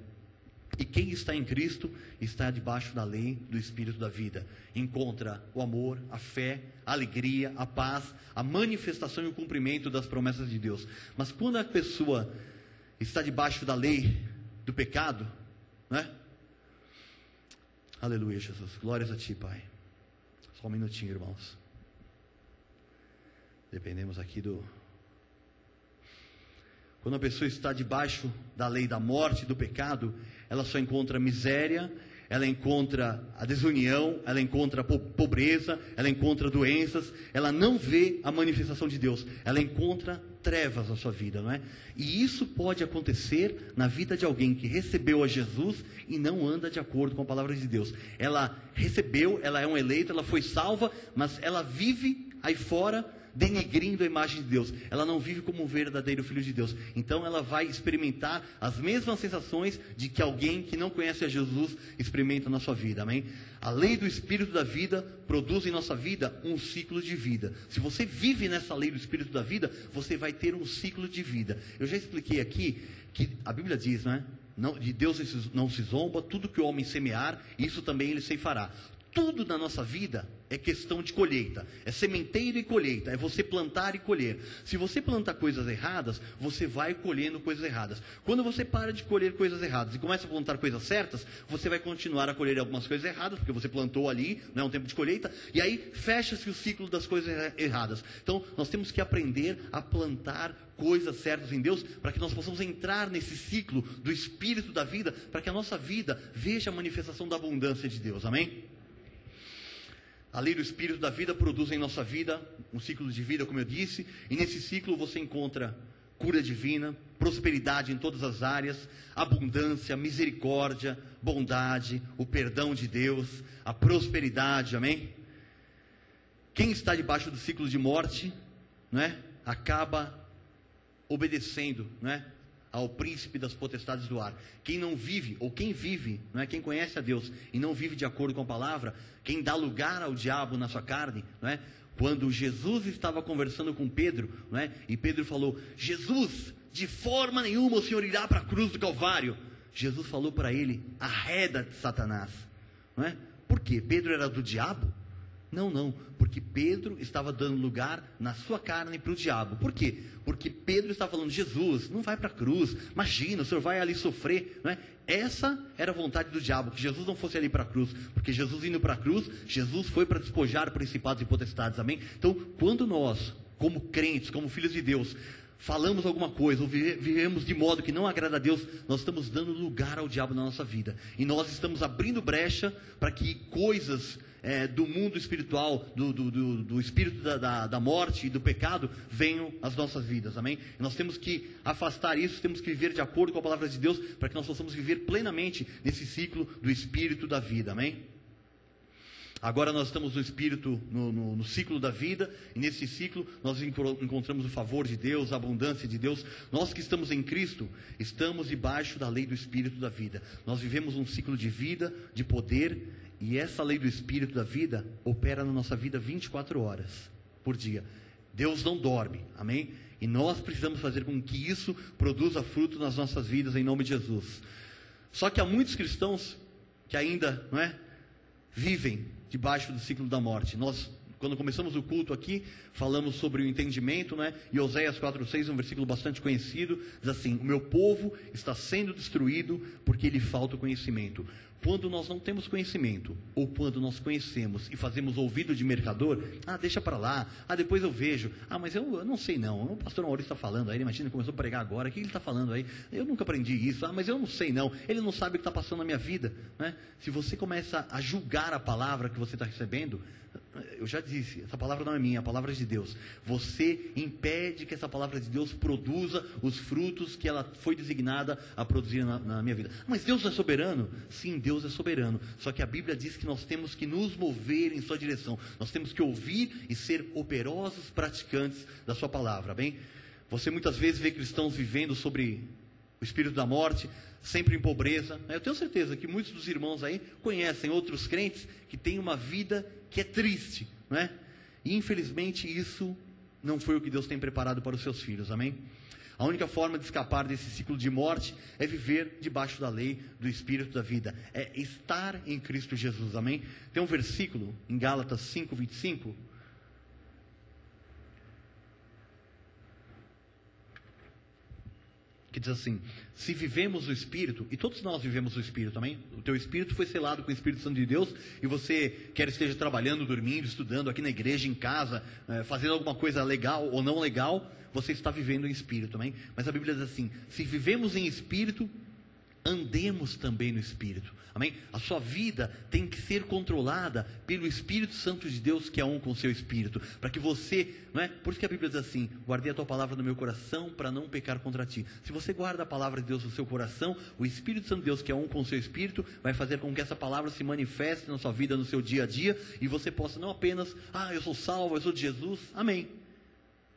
E quem está em Cristo está debaixo da lei do Espírito da vida. Encontra o amor, a fé, a alegria, a paz, a manifestação e o cumprimento das promessas de Deus. Mas quando a pessoa está debaixo da lei do pecado, né? Aleluia, Jesus. Glórias a Ti, Pai. Só um minutinho, irmãos. Dependemos aqui Quando a pessoa está debaixo da lei da morte, do pecado, ela só encontra miséria, ela encontra a desunião, ela encontra a pobreza, ela encontra doenças, ela não vê a manifestação de Deus, ela encontra trevas na sua vida, não é? E isso pode acontecer na vida de alguém que recebeu a Jesus e não anda de acordo com a palavra de Deus. Ela recebeu, ela é um eleito, ela foi salva, mas ela vive aí fora denigrindo a imagem de Deus. Ela não vive como um verdadeiro filho de Deus. Então ela vai experimentar as mesmas sensações de que alguém que não conhece a Jesus experimenta na sua vida, amém? A lei do Espírito da vida produz em nossa vida um ciclo de vida. Se você vive nessa lei do Espírito da vida, você vai ter um ciclo de vida. Eu já expliquei aqui que a Bíblia diz, né? Não, de Deus não se zomba, tudo que o homem semear, isso também ele ceifará. Tudo na nossa vida é questão de colheita, é sementeiro e colheita, é você plantar e colher. Se você plantar coisas erradas, você vai colhendo coisas erradas. Quando você para de colher coisas erradas e começa a plantar coisas certas, você vai continuar a colher algumas coisas erradas, porque você plantou ali, não é um tempo de colheita, e aí fecha-se o ciclo das coisas erradas. Então, nós temos que aprender a plantar coisas certas em Deus, para que nós possamos entrar nesse ciclo do Espírito da vida, para que a nossa vida veja a manifestação da abundância de Deus, amém? A lei do Espírito da vida produz em nossa vida um ciclo de vida, como eu disse, e nesse ciclo você encontra cura divina, prosperidade em todas as áreas, abundância, misericórdia, bondade, o perdão de Deus, a prosperidade, amém? Quem está debaixo do ciclo de morte, não é? Acaba obedecendo, não é? Ao príncipe das potestades do ar. Quem não vive, ou quem vive, não é? Quem conhece a Deus e não vive de acordo com a palavra, quem dá lugar ao diabo na sua carne, não é? Quando Jesus estava conversando com Pedro, não é? E Pedro falou: Jesus, de forma nenhuma o Senhor irá para a cruz do Calvário. Jesus falou para ele: arreda-te, Satanás, não é? Por quê? Pedro era do diabo? Não, porque Pedro estava dando lugar na sua carne para o diabo. Por quê? Porque Pedro estava falando: Jesus, não vai para a cruz, imagina, o senhor vai ali sofrer, não é? Essa era a vontade do diabo, que Jesus não fosse ali para a cruz, porque Jesus indo para a cruz, Jesus foi para despojar principados e potestades, amém? Então, quando nós, como crentes, como filhos de Deus, falamos alguma coisa, ou vivemos de modo que não agrada a Deus, nós estamos dando lugar ao diabo na nossa vida, e nós estamos abrindo brecha para que coisas do mundo espiritual, do espírito da morte e do pecado venham às nossas vidas, amém? E nós temos que afastar isso, temos que viver de acordo com a palavra de Deus, para que nós possamos viver plenamente nesse ciclo do espírito da vida, amém? Agora nós estamos no espírito, no ciclo da vida, e nesse ciclo nós encontramos o favor de Deus, a abundância de Deus. Nós que estamos em Cristo, estamos debaixo da lei do espírito da vida. Nós vivemos um ciclo de vida, de poder, e essa lei do espírito da vida opera na nossa vida 24 horas por dia. Deus não dorme, amém? E nós precisamos fazer com que isso produza fruto nas nossas vidas, em nome de Jesus. Só que há muitos cristãos que ainda, não é, vivem debaixo do ciclo da morte. Nós, quando começamos o culto aqui, falamos sobre o entendimento, né? E Oséias 4:6, um versículo bastante conhecido, diz assim: o meu povo está sendo destruído porque lhe falta o conhecimento. Quando nós não temos conhecimento, ou quando nós conhecemos e fazemos ouvido de mercador, deixa para lá, depois eu vejo, mas eu não sei não, o pastor Maurício está falando aí, imagina, começou a pregar agora, o que ele está falando aí? Eu nunca aprendi isso, mas eu não sei não, ele não sabe o que está passando na minha vida, né? Se você começa a julgar a palavra que você está recebendo, eu já disse, essa palavra não é minha, a palavra é de Deus. Você impede que essa palavra de Deus produza os frutos que ela foi designada a produzir na minha vida. Mas Deus é soberano? Sim, Deus é soberano. Só que a Bíblia diz que nós temos que nos mover em sua direção. Nós temos que ouvir e ser operosos praticantes da sua palavra, bem? Você muitas vezes vê cristãos vivendo sobre o espírito da morte, sempre em pobreza. Eu tenho certeza que muitos dos irmãos aí conhecem outros crentes que têm uma vida que é triste, não é? E infelizmente isso não foi o que Deus tem preparado para os seus filhos, amém? A única forma de escapar desse ciclo de morte é viver debaixo da lei do Espírito da vida, é estar em Cristo Jesus, amém? Tem um versículo em Gálatas 5:25, que diz assim: se vivemos o Espírito, e todos nós vivemos o Espírito, amém? O teu Espírito foi selado com o Espírito Santo de Deus, e você, quer esteja trabalhando, dormindo, estudando, aqui na igreja, em casa, fazendo alguma coisa legal ou não legal, você está vivendo em Espírito, amém? Mas a Bíblia diz assim: se vivemos em Espírito, andemos também no Espírito. Amém? A sua vida tem que ser controlada pelo Espírito Santo de Deus, que é um com o seu Espírito, para que você, não é? Por isso que a Bíblia diz assim: guardei a tua palavra no meu coração para não pecar contra ti. Se você guarda a palavra de Deus no seu coração, o Espírito Santo de Deus, que é um com o seu Espírito, vai fazer com que essa palavra se manifeste na sua vida, no seu dia a dia, e você possa não apenas, eu sou salvo, eu sou de Jesus, amém,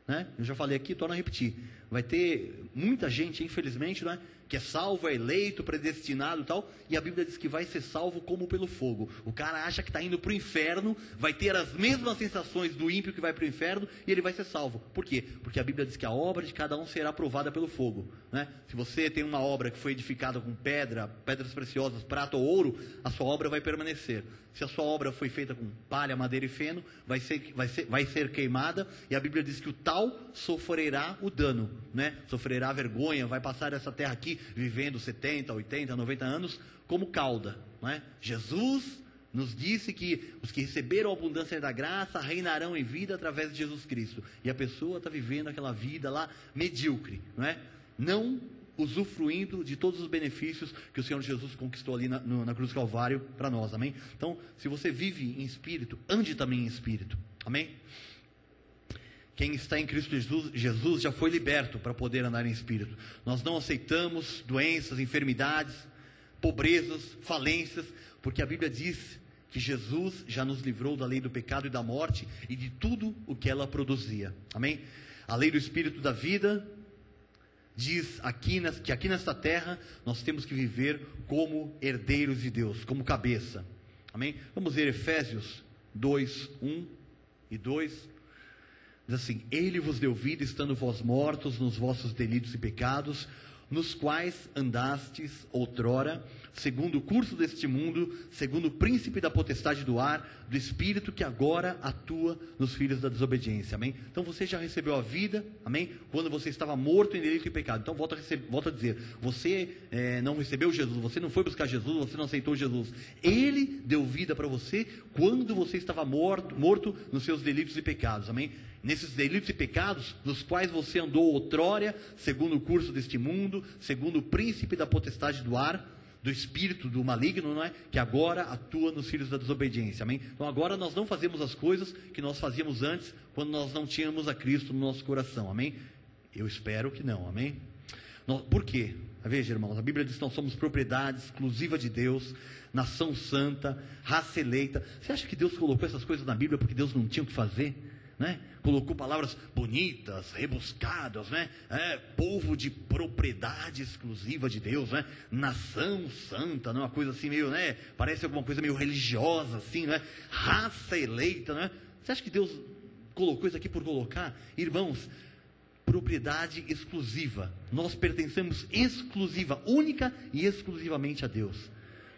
né? Eu já falei aqui, torno a repetir, vai ter muita gente, infelizmente, não é, que é salvo, é eleito, predestinado e tal, e a Bíblia diz que vai ser salvo como pelo fogo. O cara acha que está indo para o inferno, vai ter as mesmas sensações do ímpio que vai para o inferno, e ele vai ser salvo. Por quê? Porque a Bíblia diz que a obra de cada um será provada pelo fogo, né? Se você tem uma obra que foi edificada com pedras preciosas, prata ou ouro, a sua obra vai permanecer. Se a sua obra foi feita com palha, madeira e feno, vai ser queimada, e a Bíblia diz que o tal sofrerá o dano, né? Sofrerá vergonha, vai passar essa terra aqui vivendo 70, 80, 90 anos como cauda, né? Jesus nos disse que os que receberam a abundância da graça reinarão em vida através de Jesus Cristo, e a pessoa está vivendo aquela vida lá medíocre, não é? Não usufruindo de todos os benefícios que o Senhor Jesus conquistou ali na cruz do Calvário para nós, amém? Então, se você vive em espírito, ande também em espírito, amém? Quem está em Cristo Jesus já foi liberto para poder andar em espírito. Nós não aceitamos doenças, enfermidades, pobrezas, falências, porque a Bíblia diz que Jesus já nos livrou da lei do pecado e da morte e de tudo o que ela produzia, amém? A lei do Espírito da vida diz que aqui nesta terra nós temos que viver como herdeiros de Deus, como cabeça, amém? Vamos ver Efésios 2, 1 e 2, diz assim: Ele vos deu vida estando vós mortos nos vossos delitos e pecados, nos quais andastes outrora, segundo o curso deste mundo, segundo o príncipe da potestade do ar, do espírito que agora atua nos filhos da desobediência, amém? Então você já recebeu a vida, amém? Quando você estava morto em delito e pecado. Então volto a dizer, você não recebeu Jesus, você não foi buscar Jesus, você não aceitou Jesus. Ele deu vida para você quando você estava morto nos seus delitos e pecados, amém? Nesses delitos e pecados, nos quais você andou outrora, segundo o curso deste mundo, segundo o príncipe da potestade do ar, do espírito do maligno, não é? Que agora atua nos filhos da desobediência, amém? Então agora nós não fazemos as coisas que nós fazíamos antes, quando nós não tínhamos a Cristo no nosso coração, amém? Eu espero que não, amém? Por quê? Veja, irmãos, a Bíblia diz que nós somos propriedade exclusiva de Deus, nação santa, raça eleita. Você acha que Deus colocou essas coisas na Bíblia porque Deus não tinha o que fazer? Né? Colocou palavras bonitas, rebuscadas, né? Povo de propriedade exclusiva de Deus, né? Nação santa, né? Uma coisa assim meio, né? Parece alguma coisa meio religiosa assim, né? Raça eleita, né? Você acha que Deus colocou isso aqui por colocar? Irmãos, propriedade exclusiva, nós pertencemos única e exclusivamente a Deus.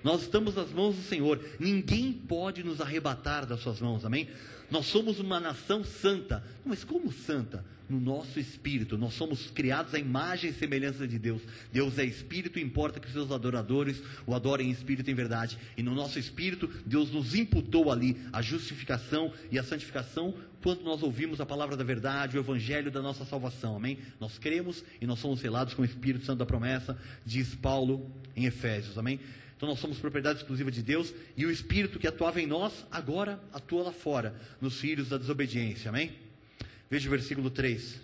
Nós estamos nas mãos do Senhor, ninguém pode nos arrebatar das suas mãos, amém? Nós somos uma nação santa, mas como santa? No nosso espírito, nós somos criados à imagem e semelhança de Deus. Deus é espírito e importa que os seus adoradores o adorem em espírito e em verdade. E no nosso espírito, Deus nos imputou ali a justificação e a santificação quando nós ouvimos a palavra da verdade, o evangelho da nossa salvação, amém? Nós cremos e nós somos selados com o Espírito Santo da promessa, diz Paulo em Efésios, amém? Então nós somos propriedade exclusiva de Deus, e o Espírito que atuava em nós, agora atua lá fora, nos filhos da desobediência, amém? Veja o versículo 3.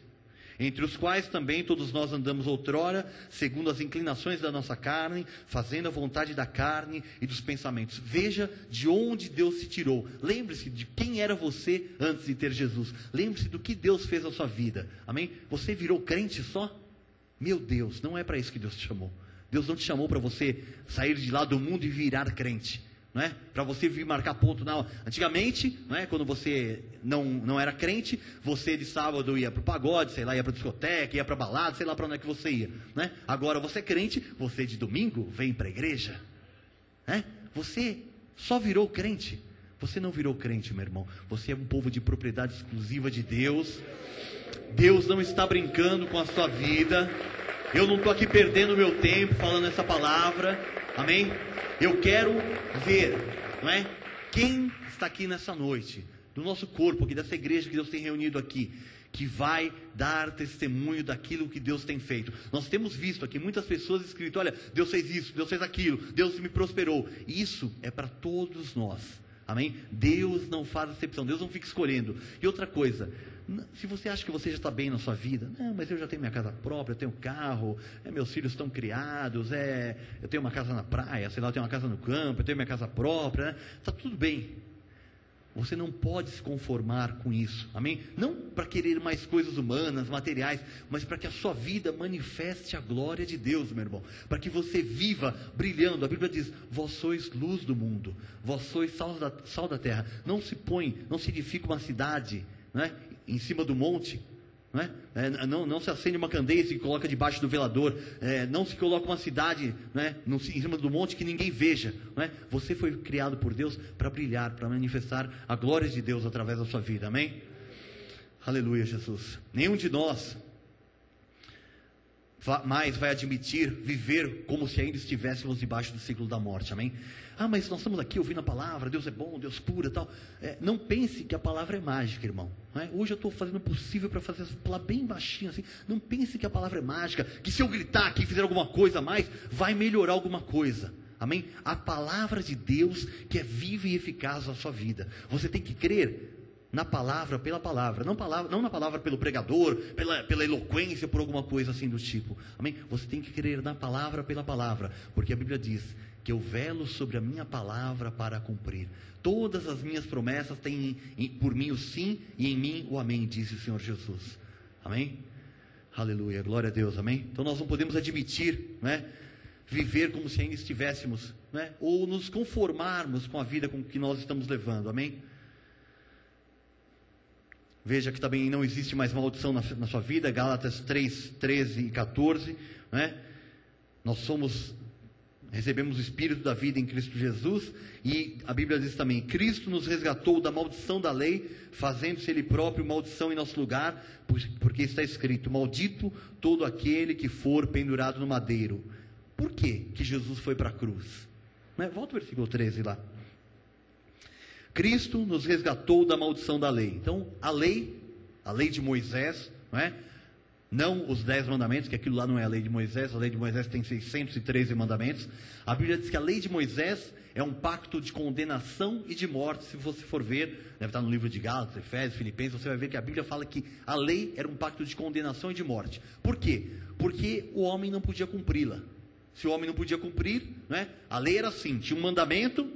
Entre os quais também todos nós andamos outrora, segundo as inclinações da nossa carne, fazendo a vontade da carne e dos pensamentos. Veja de onde Deus se tirou. Lembre-se de quem era você antes de ter Jesus. Lembre-se do que Deus fez na sua vida, amém? Você virou crente só? Meu Deus, não é para isso que Deus te chamou. Deus não te chamou para você sair de lá do mundo e virar crente, não é? Para você vir marcar ponto, não. Antigamente, não é? Quando você não era crente, você de sábado ia para o pagode, sei lá, ia para a discoteca, ia para a balada, sei lá para onde é que você ia, né? Agora você é crente, você de domingo vem para a igreja, né? Você só virou crente. Você não virou crente, meu irmão. Você é um povo de propriedade exclusiva de Deus. Deus não está brincando com a sua vida. Eu não estou aqui perdendo meu tempo falando essa palavra, amém? Eu quero ver, não é? Quem está aqui nessa noite, do nosso corpo, aqui dessa igreja que Deus tem reunido aqui, que vai dar testemunho daquilo que Deus tem feito. Nós temos visto aqui muitas pessoas escrito: olha, Deus fez isso, Deus fez aquilo, Deus me prosperou. Isso é para todos nós, amém? Deus não faz exceção, Deus não fica escolhendo. E outra coisa, se você acha que você já está bem na sua vida, não, mas eu já tenho minha casa própria, eu tenho carro, meus filhos estão criados, eu tenho uma casa na praia, sei lá, eu tenho uma casa no campo, eu tenho minha casa própria, né? Está tudo bem. Você não pode se conformar com isso, amém? Não para querer mais coisas humanas, materiais, mas para que a sua vida manifeste a glória de Deus, meu irmão. Para que você viva brilhando. A Bíblia diz: vós sois luz do mundo, vós sois sal da terra. Não se edifica uma cidade, né, em cima do monte, né? Não se acende uma candeia e se coloca debaixo do velador, não se coloca uma cidade, né, em cima do monte que ninguém veja, né? Você foi criado por Deus para brilhar, para manifestar a glória de Deus através da sua vida, amém? Aleluia, Jesus. Nenhum de nós mais vai admitir viver como se ainda estivéssemos debaixo do ciclo da morte, amém? Ah, mas nós estamos aqui ouvindo a palavra, Deus é bom, Deus cura, tal. Não pense que a palavra é mágica, irmão, né? Hoje eu estou fazendo o possível para falar bem baixinho assim. Não pense que a palavra é mágica, que se eu gritar aqui e fizer alguma coisa a mais, vai melhorar alguma coisa, amém? A palavra de Deus que é viva e eficaz na sua vida. Você tem que crer na palavra, pela palavra, não na palavra pelo pregador, pela eloquência, por alguma coisa assim do tipo, amém? Você tem que crer na palavra pela palavra, porque a Bíblia diz que eu velo sobre a minha palavra para cumprir. Todas as minhas promessas têm por mim o sim e em mim o amém, disse o Senhor Jesus, amém? Aleluia, glória a Deus, amém? Então nós não podemos admitir, né, viver como se ainda estivéssemos, né, ou nos conformarmos com a vida com que nós estamos levando, amém? Veja que também não existe mais maldição na sua vida, Gálatas 3, 13 e 14, né? Recebemos o Espírito da vida em Cristo Jesus, e a Bíblia diz também: Cristo nos resgatou da maldição da lei, fazendo-se Ele próprio maldição em nosso lugar, porque está escrito: maldito todo aquele que for pendurado no madeiro. Por que Jesus foi para a cruz? Né? Volta ao versículo 13 lá. Cristo nos resgatou da maldição da lei. Então, a lei de Moisés, não é? Não os 10 mandamentos, que aquilo lá não é a lei de Moisés. A lei de Moisés tem 613 mandamentos. A Bíblia diz que a lei de Moisés é um pacto de condenação e de morte. Se você for ver, deve estar no livro de Gálatas, Efésios, Filipenses, você vai ver que a Bíblia fala que a lei era um pacto de condenação e de morte. Por quê? Porque o homem não podia cumpri-la. Se o homem não podia cumprir, né? A lei era assim: tinha um mandamento,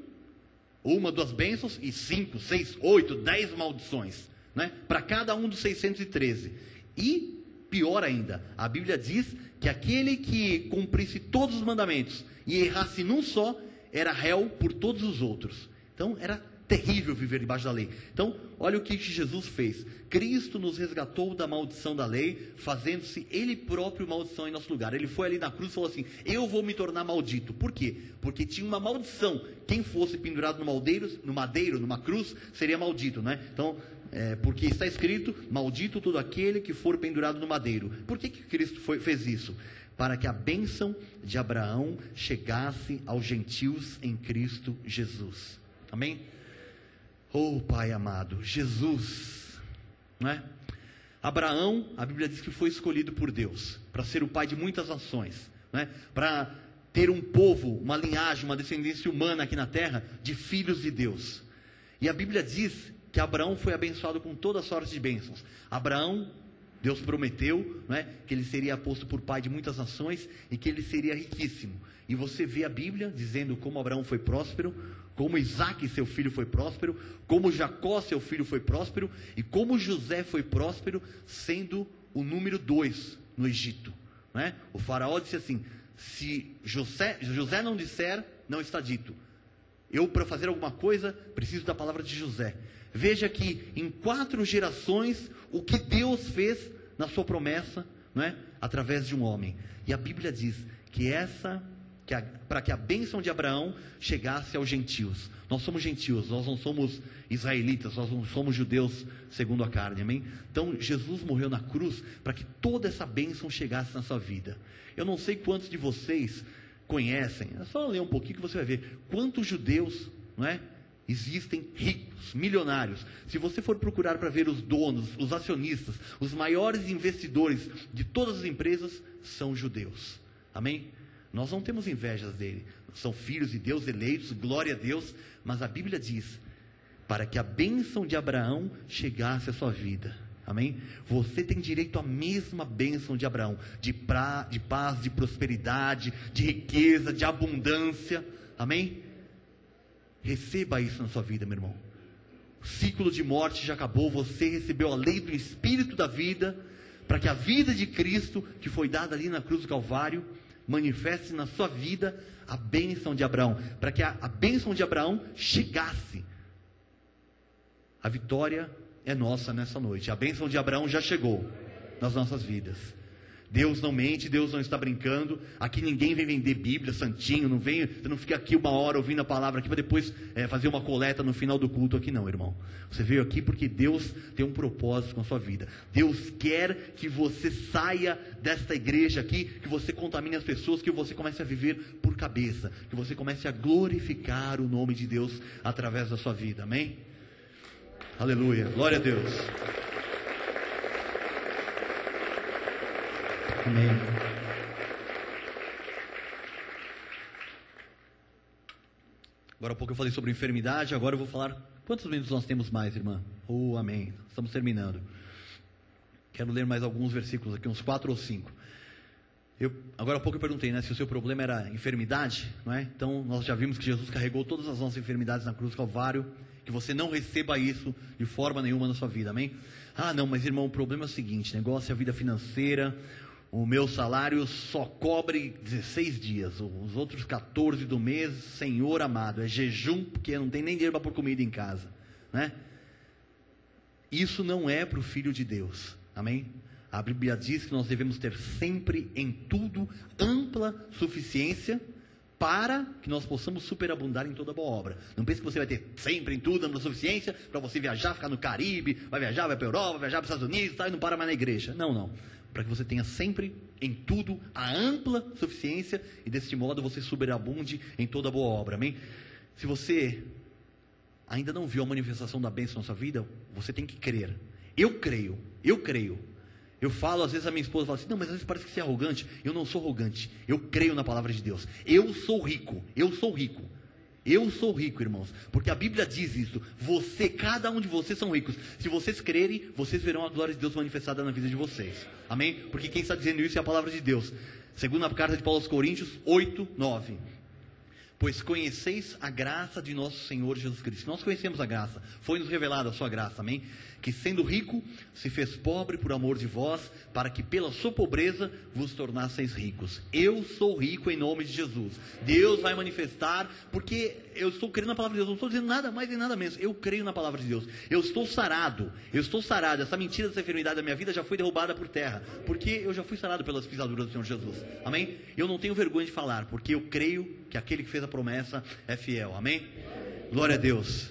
uma, duas bênçãos, e 5, 6, 8, 10 maldições, né? Para cada um dos 613. E pior ainda, a Bíblia diz que aquele que cumprisse todos os mandamentos e errasse num só, era réu por todos os outros. Então era terrível viver debaixo da lei. Então olha o que Jesus fez: Cristo nos resgatou da maldição da lei, fazendo-se Ele próprio maldição em nosso lugar. Ele foi ali na cruz e falou assim: eu vou me tornar maldito. Por quê? Porque tinha uma maldição. Quem fosse pendurado numa cruz, seria maldito, né? Então, porque está escrito: maldito todo aquele que for pendurado no madeiro. Por que Cristo fez isso? Para que a bênção de Abraão chegasse aos gentios em Cristo Jesus. Amém? Oh, Pai amado, Jesus, né? Abraão, a Bíblia diz que foi escolhido por Deus para ser o pai de muitas nações, né? Para ter um povo, uma linhagem, uma descendência humana aqui na terra, de filhos de Deus. E a Bíblia diz que Abraão foi abençoado com toda sorte de bênçãos. Abraão, Deus prometeu, né, que ele seria posto por pai de muitas nações e que ele seria riquíssimo. E você vê a Bíblia dizendo como Abraão foi próspero, como Isaac, seu filho, foi próspero, como Jacó, seu filho, foi próspero, e como José foi próspero, sendo o número 2 no Egito, né? O faraó disse assim: se José não disser, não está dito. Eu, para fazer alguma coisa, preciso da palavra de José. Veja que em 4 gerações, o que Deus fez na sua promessa, né, através de um homem. E a Bíblia diz que para que a bênção de Abraão chegasse aos gentios. Nós somos gentios, nós não somos israelitas, nós não somos judeus segundo a carne, amém? Então Jesus morreu na cruz para que toda essa bênção chegasse na sua vida. Eu não sei quantos de vocês conhecem, é só ler um pouquinho que você vai ver quantos judeus, não é, existem ricos, milionários. Se você for procurar para ver os donos, os acionistas, os maiores investidores de todas as empresas, são judeus. Amém? Nós não temos invejas dele. São filhos de Deus, eleitos, glória a Deus. Mas a Bíblia diz, para que a bênção de Abraão chegasse à sua vida. Amém? Você tem direito à mesma bênção de Abraão, de paz, de prosperidade, de riqueza, de abundância. Amém? Receba isso na sua vida, meu irmão. O ciclo de morte já acabou. Você recebeu a lei do Espírito da vida, para que a vida de Cristo, que foi dada ali na cruz do Calvário, manifeste na sua vida a bênção de Abraão, para que a bênção de Abraão chegasse. A vitória é nossa nessa noite. A bênção de Abraão já chegou nas nossas vidas. Deus não mente, Deus não está brincando. Aqui ninguém vem vender Bíblia, santinho. Você não fica aqui uma hora ouvindo a palavra aqui para depois fazer uma coleta no final do culto aqui, não, irmão. Você veio aqui porque Deus tem um propósito com a sua vida. Deus quer que você saia desta igreja aqui, que você contamine as pessoas, que você comece a viver por cabeça, que você comece a glorificar o nome de Deus através da sua vida. Amém? Aleluia, glória a Deus. Amém. Agora há pouco eu falei sobre enfermidade, agora eu vou falar. Quantos minutos nós temos mais, irmã? Oh, amém. Estamos terminando. Quero ler mais alguns versículos aqui, uns 4 ou 5. Agora há pouco eu perguntei, né, se o seu problema era enfermidade, não é? Então nós já vimos que Jesus carregou todas as nossas enfermidades na cruz do Calvário. Que você não receba isso de forma nenhuma na sua vida, amém? Ah, não, mas irmão, o problema é o seguinte: negócio é a vida financeira. O meu salário só cobre 16 dias, os outros 14 do mês, Senhor amado, é jejum, porque não tem nem dinheiro para pôr comida em casa, né? Isso não é para o Filho de Deus, amém? A Bíblia diz que nós devemos ter sempre em tudo ampla suficiência, para que nós possamos superabundar em toda boa obra. Não pense que você vai ter sempre em tudo ampla suficiência para você viajar, ficar no Caribe, vai viajar, vai para a Europa, vai viajar para os Estados Unidos, tá, e não para mais na igreja. Não, não. Para que você tenha sempre em tudo a ampla suficiência e deste modo você superabunde em toda boa obra. Amém? Se você ainda não viu a manifestação da bênção na sua vida, você tem que crer. Eu creio. Eu falo, às vezes a minha esposa fala assim, não, mas às vezes parece que você é arrogante. Eu não sou arrogante, eu creio na palavra de Deus. Eu sou rico, irmãos, porque a Bíblia diz isso. Cada um de vocês são ricos. Se vocês crerem, vocês verão a glória de Deus manifestada na vida de vocês. Amém? Porque quem está dizendo isso é a palavra de Deus. Segundo a carta de Paulo aos Coríntios 8, 9. Pois conheceis a graça de nosso Senhor Jesus Cristo. Nós conhecemos a graça, foi-nos revelada a sua graça, amém? Que sendo rico, se fez pobre por amor de vós, para que pela sua pobreza vos tornasseis ricos. Eu sou rico em nome de Jesus. Deus vai manifestar, porque eu estou crendo na palavra de Deus, não estou dizendo nada mais nem nada menos. Eu creio na palavra de Deus. Eu estou sarado. Essa mentira dessa enfermidade da minha vida já foi derrubada por terra, porque eu já fui sarado pelas pisaduras do Senhor Jesus, amém? Eu não tenho vergonha de falar, porque eu creio que aquele que fez a promessa é fiel, amém? Glória a Deus.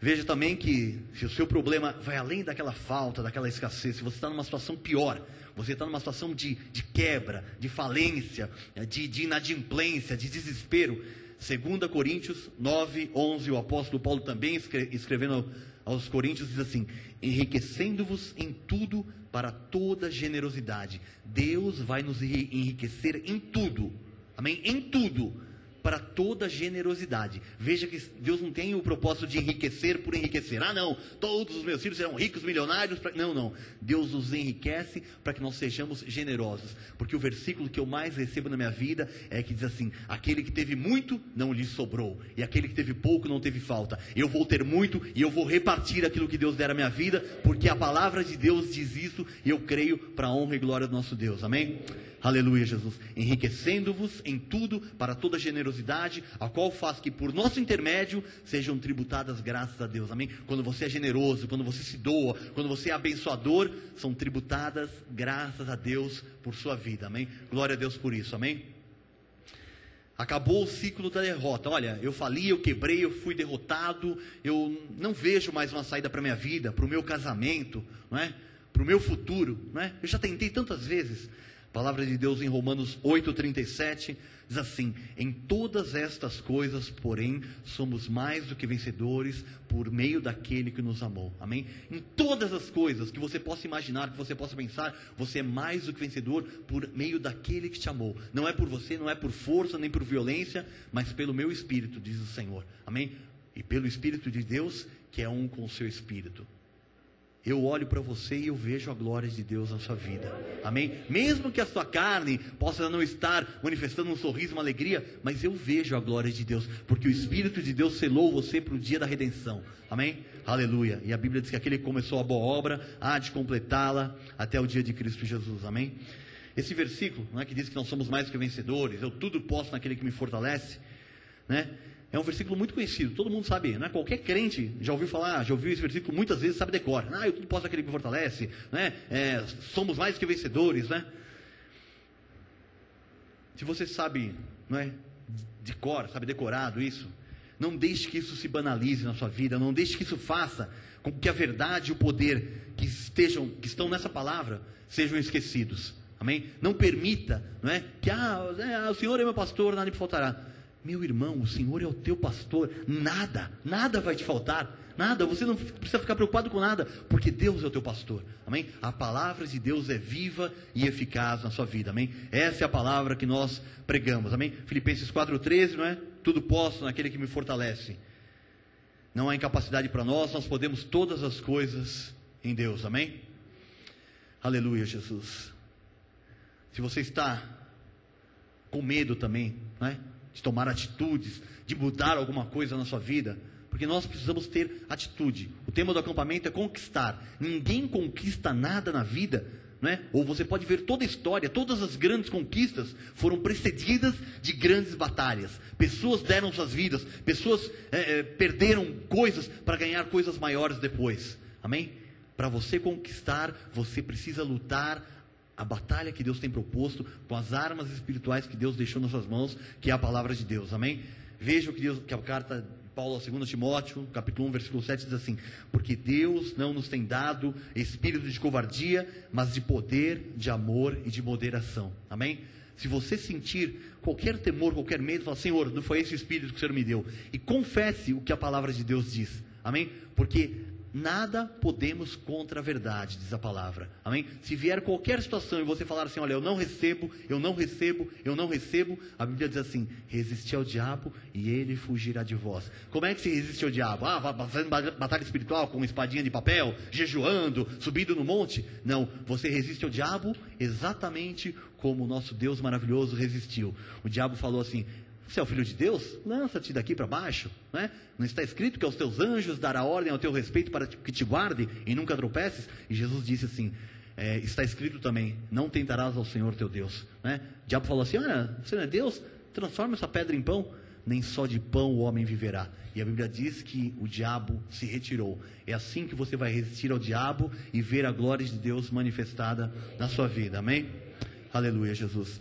Veja também que se o seu problema vai além daquela falta, daquela escassez, se você está numa situação pior, você está numa situação de quebra, de falência, de inadimplência, de desespero, 2 Coríntios 9, 11, o apóstolo Paulo também escrevendo aos Coríntios diz assim: enriquecendo-vos em tudo para toda generosidade. Deus vai nos enriquecer em tudo, amém? Em tudo, para toda generosidade. Veja que Deus não tem o propósito de enriquecer por enriquecer. Ah, não, todos os meus filhos serão ricos, milionários. Não. Deus nos enriquece para que nós sejamos generosos. Porque o versículo que eu mais recebo na minha vida é que diz assim: aquele que teve muito, não lhe sobrou. E aquele que teve pouco, não teve falta. Eu vou ter muito e eu vou repartir aquilo que Deus der à minha vida, porque a palavra de Deus diz isso e eu creio para a honra e glória do nosso Deus. Amém? Aleluia, Jesus. Enriquecendo-vos em tudo para toda generosidade, a qual faz que por nosso intermédio sejam tributadas graças a Deus. Amém? Quando você é generoso, quando você se doa, quando você é abençoador, são tributadas graças a Deus por sua vida. Amém? Glória a Deus por isso. Amém? Acabou o ciclo da derrota. Olha, eu fali, eu quebrei, eu fui derrotado, eu não vejo mais uma saída para a minha vida, para o meu casamento, não é? Para o meu futuro, não é? Eu já tentei tantas vezes. A palavra de Deus em Romanos 8:37 diz assim: em todas estas coisas, porém, somos mais do que vencedores por meio daquele que nos amou. Amém? Em todas as coisas que você possa imaginar, que você possa pensar, você é mais do que vencedor por meio daquele que te amou. Não é por você, não é por força, nem por violência, mas pelo meu Espírito, diz o Senhor. Amém? E pelo Espírito de Deus, que é um com o seu Espírito. Eu olho para você e eu vejo a glória de Deus na sua vida. Amém? Mesmo que a sua carne possa não estar manifestando um sorriso, uma alegria, mas eu vejo a glória de Deus, porque o Espírito de Deus selou você para o dia da redenção. Amém? Aleluia. E a Bíblia diz que aquele que começou a boa obra há de completá-la até o dia de Cristo Jesus. Amém? Esse versículo, não é, que diz que nós somos mais do que vencedores, eu tudo posso naquele que me fortalece, né? É um versículo muito conhecido, todo mundo sabe, né? Qualquer crente já ouviu falar, já ouviu esse versículo muitas vezes, sabe decor. Eu tudo posso naquele que me fortalece, né? Somos mais que vencedores, né? Se você sabe, não é, de cor, sabe decorado isso, não deixe que isso se banalize na sua vida, não deixe que isso faça com que a verdade e o poder que estão nessa palavra sejam esquecidos. Amém? Não permita, não é, que o Senhor é meu pastor, nada me faltará. Meu irmão, o Senhor é o teu pastor, nada vai te faltar, nada, você não precisa ficar preocupado com nada, porque Deus é o teu pastor, amém? A palavra de Deus é viva e eficaz na sua vida, amém? Essa é a palavra que nós pregamos, amém? Filipenses 4:13, não é? Tudo posso naquele que me fortalece. Não há incapacidade para nós podemos todas as coisas em Deus, amém? Aleluia, Jesus. Se você está com medo também, não é, de tomar atitudes, de mudar alguma coisa na sua vida, porque nós precisamos ter atitude. O tema do acampamento é conquistar. Ninguém conquista nada na vida, não é? Ou você pode ver toda a história, todas as grandes conquistas foram precedidas de grandes batalhas. Pessoas deram suas vidas, pessoas perderam coisas para ganhar coisas maiores depois. Amém? Para você conquistar, você precisa lutar a batalha que Deus tem proposto, com as armas espirituais que Deus deixou nas suas mãos, que é a palavra de Deus, amém? Veja o que a carta de Paulo a 2 Timóteo, capítulo 1, versículo 7 diz assim: porque Deus não nos tem dado espírito de covardia, mas de poder, de amor e de moderação, amém? Se você sentir qualquer temor, qualquer medo, fala: Senhor, não foi esse o espírito que o Senhor me deu, e confesse o que a palavra de Deus diz, amém? Porque nada podemos contra a verdade, diz a palavra, amém? Se vier qualquer situação e você falar assim: olha, eu não recebo, a Bíblia diz assim: resisti ao diabo e ele fugirá de vós. Como é que se resiste ao diabo? Fazendo batalha espiritual com espadinha de papel, jejuando, subindo no monte? Não, você resiste ao diabo exatamente como o nosso Deus maravilhoso resistiu. O diabo falou assim: você é o filho de Deus? Lança-te daqui para baixo, né? Não está escrito que aos teus anjos dará ordem ao teu respeito para que te guarde e nunca tropeces? E Jesus disse assim: está escrito também: não tentarás ao Senhor teu Deus, né? O diabo falou assim: olha, você não é Deus? Transforma essa pedra em pão. Nem só de pão o homem viverá. E a Bíblia diz que o diabo se retirou. É assim que você vai resistir ao diabo e ver a glória de Deus manifestada na sua vida, amém? Aleluia, Jesus.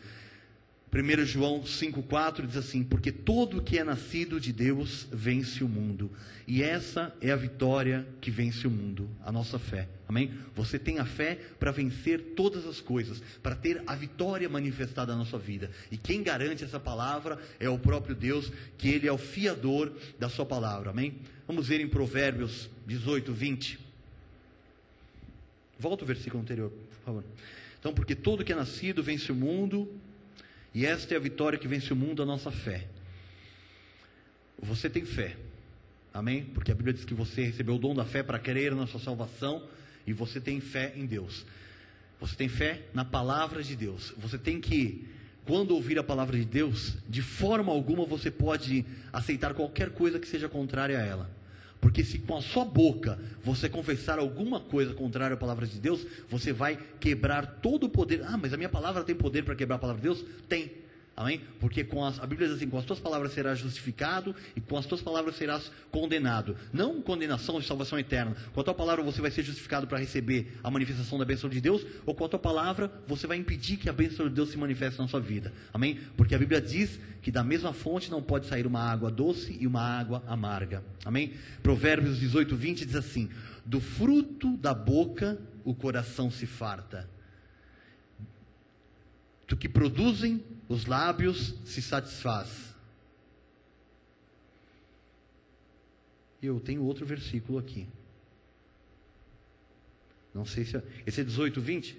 1 João 5,4 diz assim: porque todo que é nascido de Deus vence o mundo, e essa é a vitória que vence o mundo, a nossa fé, amém? Você tem a fé para vencer todas as coisas, para ter a vitória manifestada na sua vida, e quem garante essa palavra é o próprio Deus, que Ele é o fiador da sua palavra, amém? Vamos ver em Provérbios 18:20, volta o versículo anterior, por favor. Então, porque todo que é nascido vence o mundo, e esta é a vitória que vence o mundo, a nossa fé. Você tem fé, amém? Porque a Bíblia diz que você recebeu o dom da fé para crer na sua salvação, e você tem fé em Deus. Você tem fé na palavra de Deus. Você tem que, quando ouvir a palavra de Deus, de forma alguma você pode aceitar qualquer coisa que seja contrária a ela. Porque se com a sua boca você confessar alguma coisa contrária à palavra de Deus, você vai quebrar todo o poder. Mas a minha palavra tem poder para quebrar a palavra de Deus? Tem, amém? Porque a Bíblia diz assim: com as tuas palavras serás justificado e com as tuas palavras serás condenado. Não condenação de salvação eterna. Com a tua palavra você vai ser justificado para receber a manifestação da bênção de Deus, ou com a tua palavra você vai impedir que a bênção de Deus se manifeste na sua vida, amém? Porque a Bíblia diz que da mesma fonte não pode sair uma água doce e uma água amarga, amém? Provérbios 18:20 diz assim: do fruto da boca o coração se farta, do que produzem os lábios se satisfaz. Eu tenho outro versículo aqui. Não sei se... Esse é 18, 20?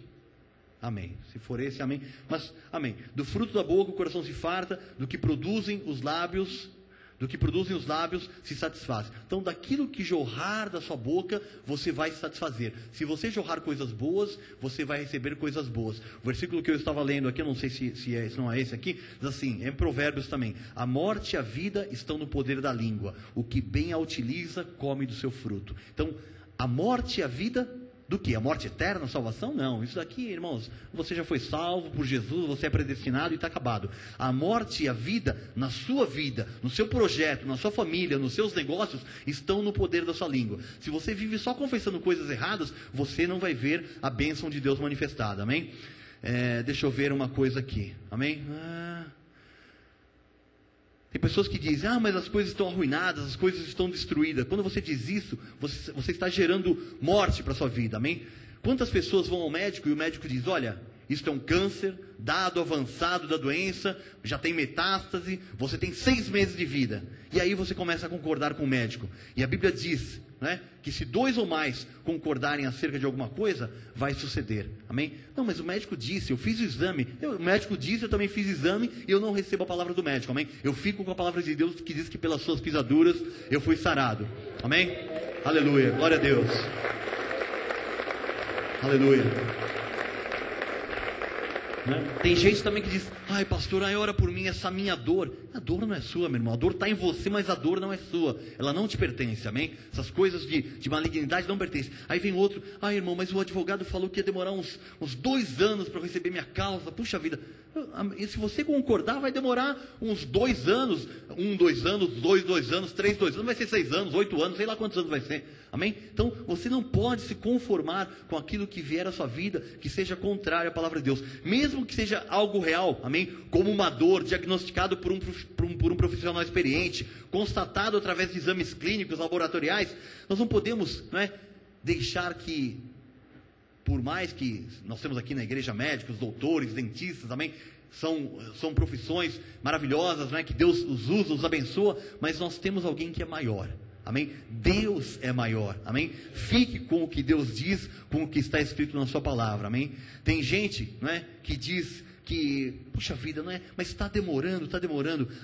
Amém. Se for esse, amém. Mas, amém. Do fruto da boca o coração se farta, do que produzem os lábios se satisfaz. Então, daquilo que jorrar da sua boca, você vai se satisfazer. Se você jorrar coisas boas, você vai receber coisas boas. O versículo que eu estava lendo aqui, eu não sei se não é esse aqui, diz assim, é em Provérbios também: a morte e a vida estão no poder da língua, o que bem a utiliza, come do seu fruto. Então, a morte e a vida... Do que? A morte eterna, a salvação? Não. Isso daqui, irmãos, você já foi salvo por Jesus, você é predestinado e está acabado. A morte e a vida, na sua vida, no seu projeto, na sua família, nos seus negócios, estão no poder da sua língua. Se você vive só confessando coisas erradas, você não vai ver a bênção de Deus manifestada. Amém? Deixa eu ver uma coisa aqui. Amém? Tem pessoas que dizem, mas as coisas estão arruinadas, as coisas estão destruídas. Quando você diz isso, você está gerando morte para a sua vida, amém? Quantas pessoas vão ao médico e o médico diz, olha, isso é um câncer, dado avançado da doença, já tem metástase, você tem 6 meses de vida. E aí você começa a concordar com o médico. E a Bíblia diz, né, que se 2 ou mais concordarem acerca de alguma coisa, vai suceder, amém? Não, mas o médico disse, eu fiz o exame, o médico disse, eu também fiz o exame, e eu não recebo a palavra do médico, amém? Eu fico com a palavra de Deus que diz que pelas suas pisaduras eu fui sarado, amém? Aleluia, glória a Deus, aleluia. Tem gente também que diz, ai pastor, ora por mim, essa minha dor. A dor não é sua, meu irmão, a dor está em você, mas a dor não é sua, ela não te pertence, amém? Essas coisas de malignidade não pertencem. Aí vem outro, irmão, mas o advogado falou que ia demorar uns 2 anos para receber minha causa, puxa vida. E se você concordar, vai demorar uns 2 anos, 2 anos, 2 anos, 3, 2 anos, vai ser 6 anos, 8 anos, sei lá quantos anos vai ser, amém? Então, você não pode se conformar com aquilo que vier à sua vida, que seja contrário à palavra de Deus, mesmo que seja algo real, amém? Como uma dor, diagnosticado por um profissional experiente, constatado através de exames clínicos, laboratoriais, nós não podemos, deixar que, por mais que nós temos aqui na igreja médicos, doutores, dentistas, amém? São profissões maravilhosas, que Deus os usa, os abençoa, mas nós temos alguém que é maior, amém? Deus é maior, amém? Fique com o que Deus diz, com o que está escrito na sua palavra, amém? Tem gente, que diz que, puxa vida, mas está demorando.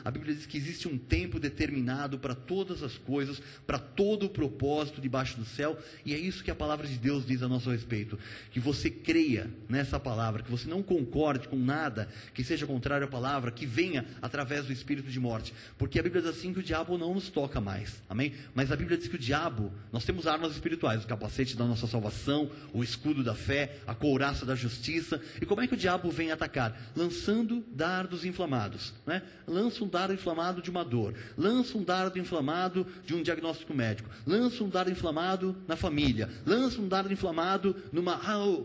A Bíblia diz que existe um tempo determinado para todas as coisas, para todo o propósito debaixo do céu, e é isso que a palavra de Deus diz a nosso respeito, que você creia nessa palavra, que você não concorde com nada que seja contrário à palavra, que venha através do espírito de morte, porque a Bíblia diz assim que o diabo não nos toca mais, amém? Mas a Bíblia diz que o diabo, nós temos armas espirituais, o capacete da nossa salvação, o escudo da fé, a couraça da justiça. E como é que o diabo vem atacar? Lançando dardos inflamados, lança um dardo inflamado de uma dor, lança um dardo inflamado de um diagnóstico médico, lança um dardo inflamado na família, lança um dardo inflamado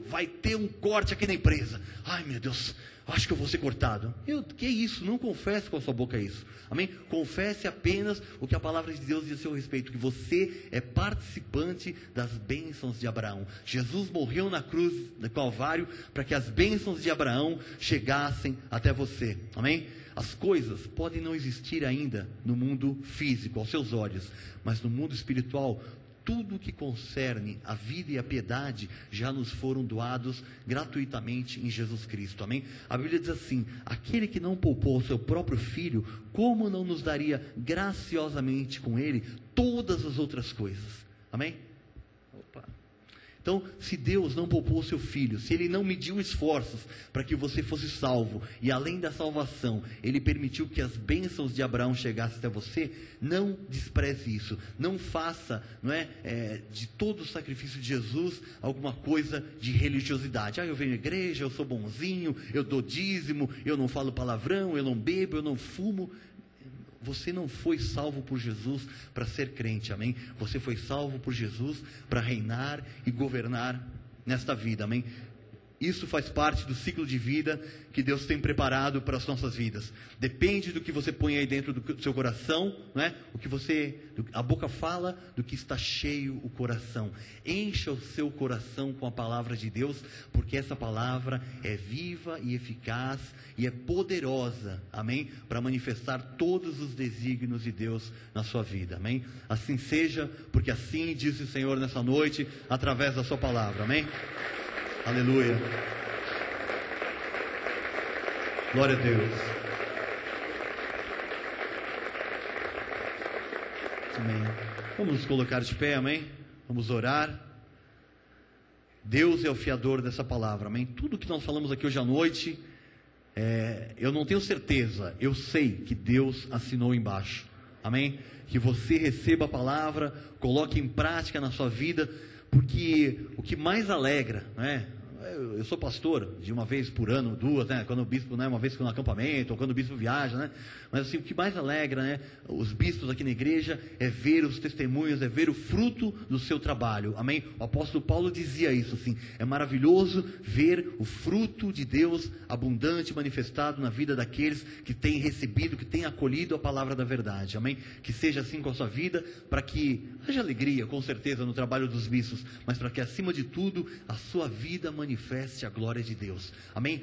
vai ter um corte aqui na empresa, ai meu Deus, acho que eu vou ser cortado. Que isso? Não confesse com a sua boca isso, amém? Confesse apenas o que a palavra de Deus diz a seu respeito, que você é participante das bênçãos de Abraão. Jesus morreu na cruz do Calvário para que as bênçãos de Abraão chegassem até você, amém? As coisas podem não existir ainda no mundo físico, aos seus olhos, mas no mundo espiritual, tudo que concerne a vida e a piedade já nos foram doados gratuitamente em Jesus Cristo, amém? A Bíblia diz assim, aquele que não poupou o seu próprio filho, como não nos daria graciosamente com ele todas as outras coisas, amém? Então, se Deus não poupou o seu filho, se Ele não mediu esforços para que você fosse salvo, e além da salvação, Ele permitiu que as bênçãos de Abraão chegassem até você, não despreze isso, não faça, de todo o sacrifício de Jesus, alguma coisa de religiosidade. Eu venho à igreja, eu sou bonzinho, eu dou dízimo, eu não falo palavrão, eu não bebo, eu não fumo. Você não foi salvo por Jesus para ser crente, amém? Você foi salvo por Jesus para reinar e governar nesta vida, amém? Isso faz parte do ciclo de vida que Deus tem preparado para as nossas vidas. Depende do que você põe aí dentro do seu coração, não é? A boca fala do que está cheio o coração. Encha o seu coração com a palavra de Deus, porque essa palavra é viva e eficaz e é poderosa, amém? Para manifestar todos os desígnios de Deus na sua vida, amém? Assim seja, porque assim diz o Senhor nessa noite, através da sua palavra, amém? Aleluia. Glória a Deus. Amém. Vamos nos colocar de pé, amém? Vamos orar. Deus é o fiador dessa palavra, amém? Tudo que nós falamos aqui hoje à noite, eu não tenho certeza, eu sei que Deus assinou embaixo, amém? Que você receba a palavra, coloque em prática na sua vida, porque o que mais alegra, né? Eu sou pastor de uma vez por ano, duas, né? Quando o bispo, né? Uma vez no acampamento, ou quando o bispo viaja, né? Mas assim, o que mais alegra, né? Os bispos aqui na igreja é ver os testemunhos, é ver o fruto do seu trabalho, amém? O apóstolo Paulo dizia isso, assim, é maravilhoso ver o fruto de Deus abundante manifestado na vida daqueles que têm recebido, que têm acolhido a palavra da verdade, amém? Que seja assim com a sua vida, para que haja alegria, com certeza, no trabalho dos bispos, mas para que acima de tudo, a sua vida manifeste a glória de Deus, amém?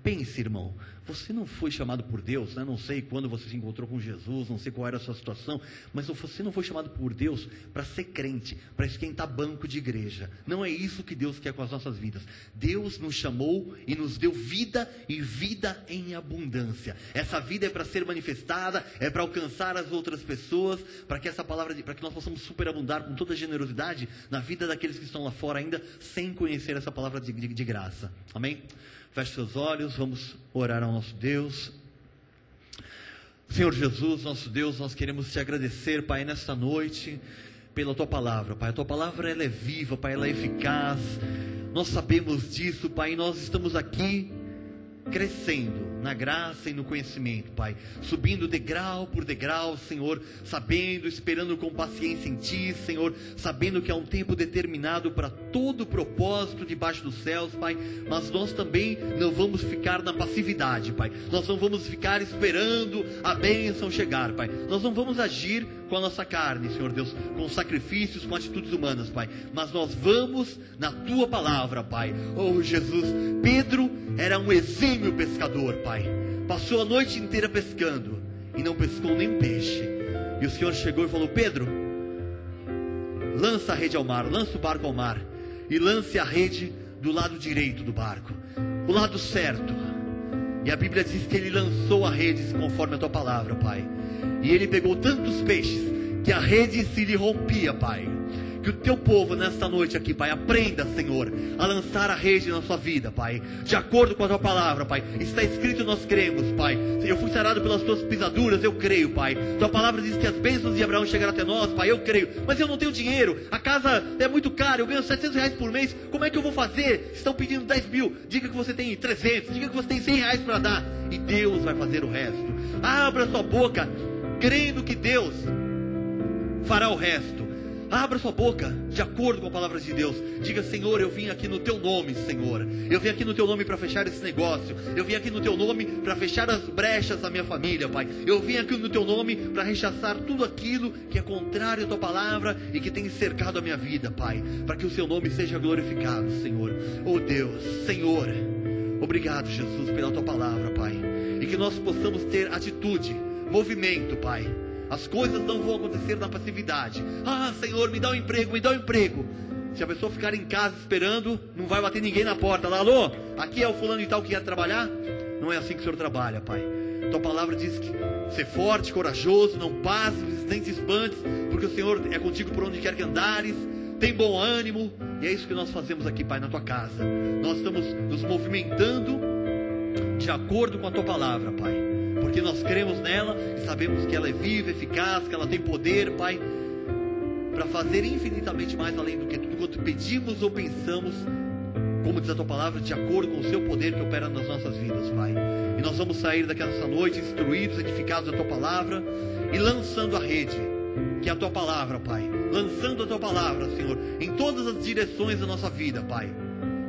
Pense, irmão, você não foi chamado por Deus, né? Não sei quando você se encontrou com Jesus, não sei qual era a sua situação, mas você não foi chamado por Deus para ser crente, para esquentar banco de igreja. Não é isso que Deus quer com as nossas vidas. Deus nos chamou e nos deu vida, e vida em abundância. Essa vida é para ser manifestada, é para alcançar as outras pessoas, para que essa palavra, para que nós possamos superabundar com toda a generosidade na vida daqueles que estão lá fora ainda sem conhecer essa palavra de graça, amém? Feche seus olhos, vamos orar ao nosso Deus. Senhor Jesus, nosso Deus, nós queremos te agradecer, Pai, nesta noite, pela Tua palavra, Pai. A Tua palavra, ela é viva, Pai, ela é eficaz. Nós sabemos disso, Pai, e nós estamos aqui crescendo na graça e no conhecimento, Pai, subindo degrau por degrau, Senhor, sabendo, esperando com paciência em Ti, Senhor, sabendo que há um tempo determinado para todo o propósito debaixo dos céus, Pai, mas nós também não vamos ficar na passividade, Pai, nós não vamos ficar esperando a bênção chegar, Pai, nós não vamos agir com a nossa carne, Senhor Deus, com sacrifícios, com atitudes humanas, Pai, mas nós vamos na Tua palavra, Pai. Oh Jesus, Pedro era um exímio pescador, Pai, passou a noite inteira pescando e não pescou nem peixe, e o Senhor chegou e falou: Pedro, lança a rede ao mar, lança o barco ao mar, e lance a rede do lado direito do barco, o lado certo. E a Bíblia diz que ele lançou a rede conforme a Tua palavra, Pai, e ele pegou tantos peixes que a rede se lhe rompia, Pai. Que o Teu povo nesta noite aqui, Pai, aprenda, Senhor, a lançar a rede na sua vida, Pai, de acordo com a Tua palavra, Pai. Está escrito, nós cremos, Pai. Eu fui sarado pelas Tuas pisaduras, eu creio, Pai. Tua palavra diz que as bênçãos de Abraão chegaram até nós, Pai, eu creio. Mas eu não tenho dinheiro, a casa é muito cara, eu ganho R$700 por mês, como é que eu vou fazer? Estão pedindo 10 mil, diga que você tem 300, diga que você tem R$100 para dar, e Deus vai fazer o resto. Abra sua boca, crendo que Deus fará o resto. Abra sua boca de acordo com a palavra de Deus. Diga: Senhor, eu vim aqui no Teu nome, Senhor. Eu vim aqui no Teu nome para fechar esse negócio. Eu vim aqui no Teu nome para fechar as brechas da minha família, Pai. Eu vim aqui no Teu nome para rechaçar tudo aquilo que é contrário à Tua palavra e que tem cercado a minha vida, Pai, para que o Seu nome seja glorificado, Senhor. Oh Deus, Senhor, obrigado, Jesus, pela Tua palavra, Pai, e que nós possamos ter atitude, movimento, Pai. As coisas não vão acontecer na passividade. Ah, Senhor, me dá um emprego, me dá um emprego. Se a pessoa ficar em casa esperando, não vai bater ninguém na porta lá: alô, aqui é o fulano de tal que quer trabalhar. Não é assim que o Senhor trabalha, Pai. Tua palavra diz que ser forte, corajoso, não passes, nem te espantes, porque o Senhor é contigo por onde quer que andares. Tem bom ânimo. E é isso que nós fazemos aqui, Pai, na Tua casa. Nós estamos nos movimentando de acordo com a Tua palavra, Pai, porque nós cremos nela e sabemos que ela é viva, eficaz, que ela tem poder, Pai, para fazer infinitamente mais além do que tudo quanto pedimos ou pensamos, como diz a Tua palavra, de acordo com o Seu poder que opera nas nossas vidas, Pai. E nós vamos sair dessa noite instruídos, edificados da Tua palavra e lançando a rede, que é a Tua palavra, Pai. Lançando a Tua palavra, Senhor, em todas as direções da nossa vida, Pai.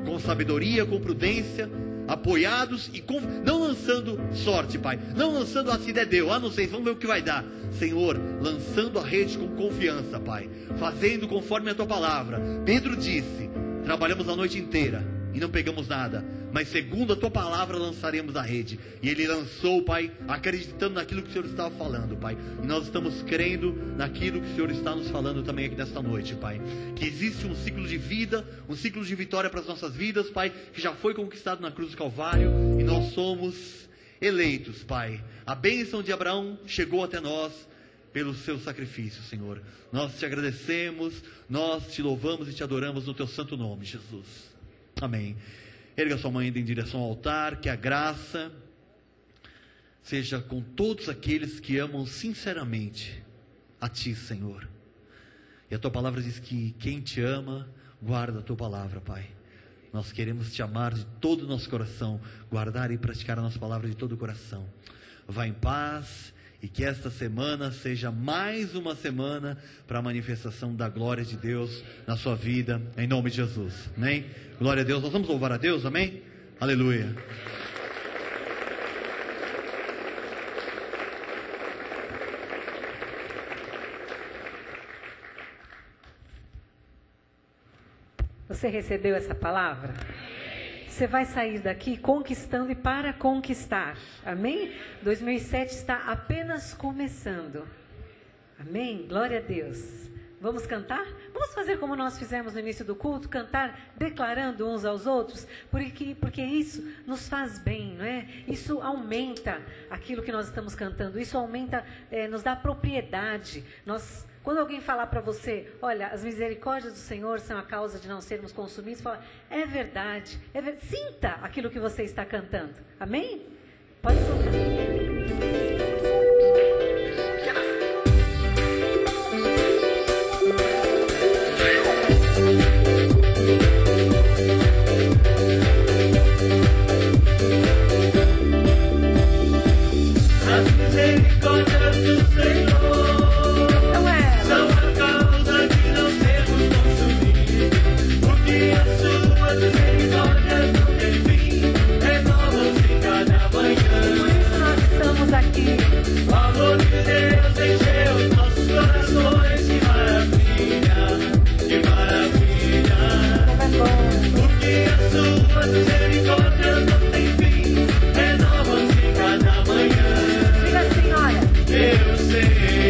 com sabedoria, com prudência, apoiados e não lançando sorte, Pai, não lançando se der deu, não sei, vamos ver o que vai dar, Senhor, lançando a rede com confiança, Pai, fazendo conforme a Tua palavra. Pedro disse: trabalhamos a noite inteira e não pegamos nada, mas segundo a Tua palavra lançaremos a rede. E ele lançou, Pai, acreditando naquilo que o Senhor estava falando, Pai, e nós estamos crendo naquilo que o Senhor está nos falando também aqui nesta noite, Pai, que existe um ciclo de vida, um ciclo de vitória para as nossas vidas, Pai, que já foi conquistado na cruz do Calvário, e nós somos eleitos, Pai. A bênção de Abraão chegou até nós pelo seu sacrifício, Senhor. Nós te agradecemos, nós te louvamos e te adoramos no teu santo nome, Jesus. Amém. Erga sua mão ainda em direção ao altar. Que a graça seja com todos aqueles que amam sinceramente a Ti, Senhor. E a Tua palavra diz que quem Te ama, guarda a Tua palavra, Pai. Nós queremos Te amar de todo o nosso coração, guardar e praticar a nossa palavra de todo o coração. Vá em paz, e que esta semana seja mais uma semana para a manifestação da glória de Deus na sua vida, em nome de Jesus. Amém? Glória a Deus. Nós vamos louvar a Deus, amém? Aleluia. Você recebeu essa palavra? Você vai sair daqui conquistando e para conquistar. Amém? 2007 está apenas começando. Amém? Glória a Deus. Vamos cantar? Vamos fazer como nós fizemos no início do culto, cantar declarando uns aos outros, porque isso nos faz bem, não é? Isso aumenta aquilo que nós estamos cantando, isso aumenta, nos dá propriedade. Quando alguém falar para você, olha, as misericórdias do Senhor são a causa de não sermos consumidos, fala, é verdade, sinta aquilo que você está cantando. Amém? Pode soltar. As misericórdias do Senhor são a causa de não sermos consumidos, porque as suas misericórdias não têm fim, renovam-se cada manhã. Por isso nós estamos aqui. O amor de Deus encheu nossos corações, que maravilha, que maravilha. Como é bom. Porque as suas misericórdias não têm fim, renovam-se cada manhã. Diga assim, olha. Eu sei.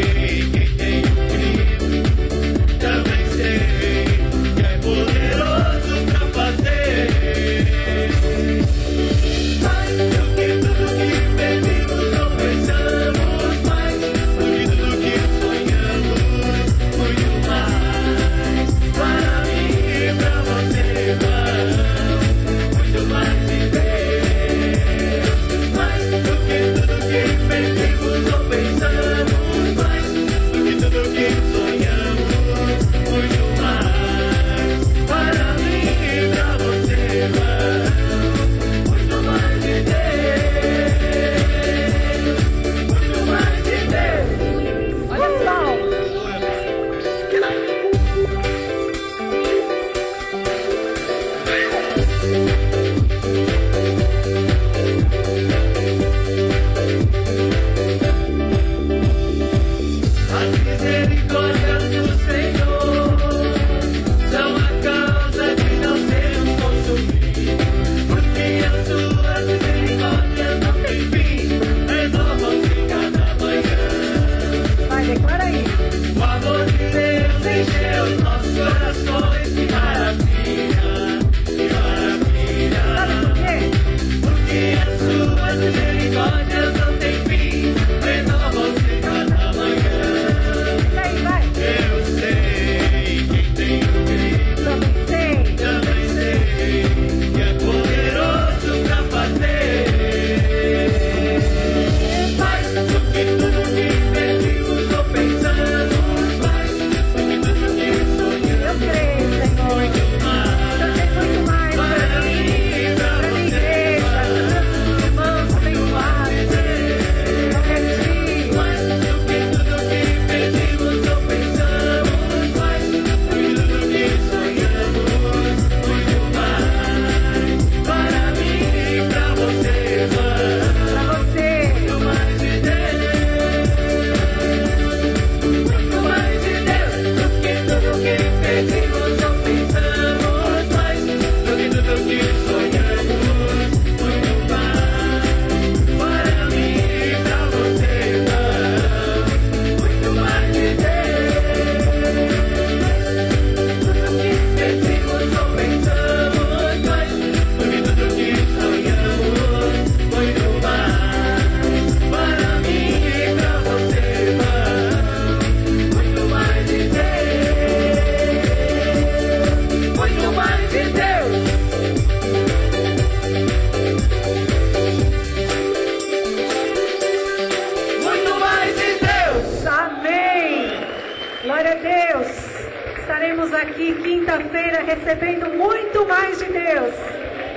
saímos aqui quinta-feira recebendo muito mais de Deus.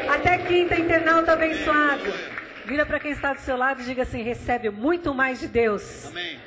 Até quinta, internauta abençoado. Vira para quem está do seu lado e diga assim: recebe muito mais de Deus. Amém.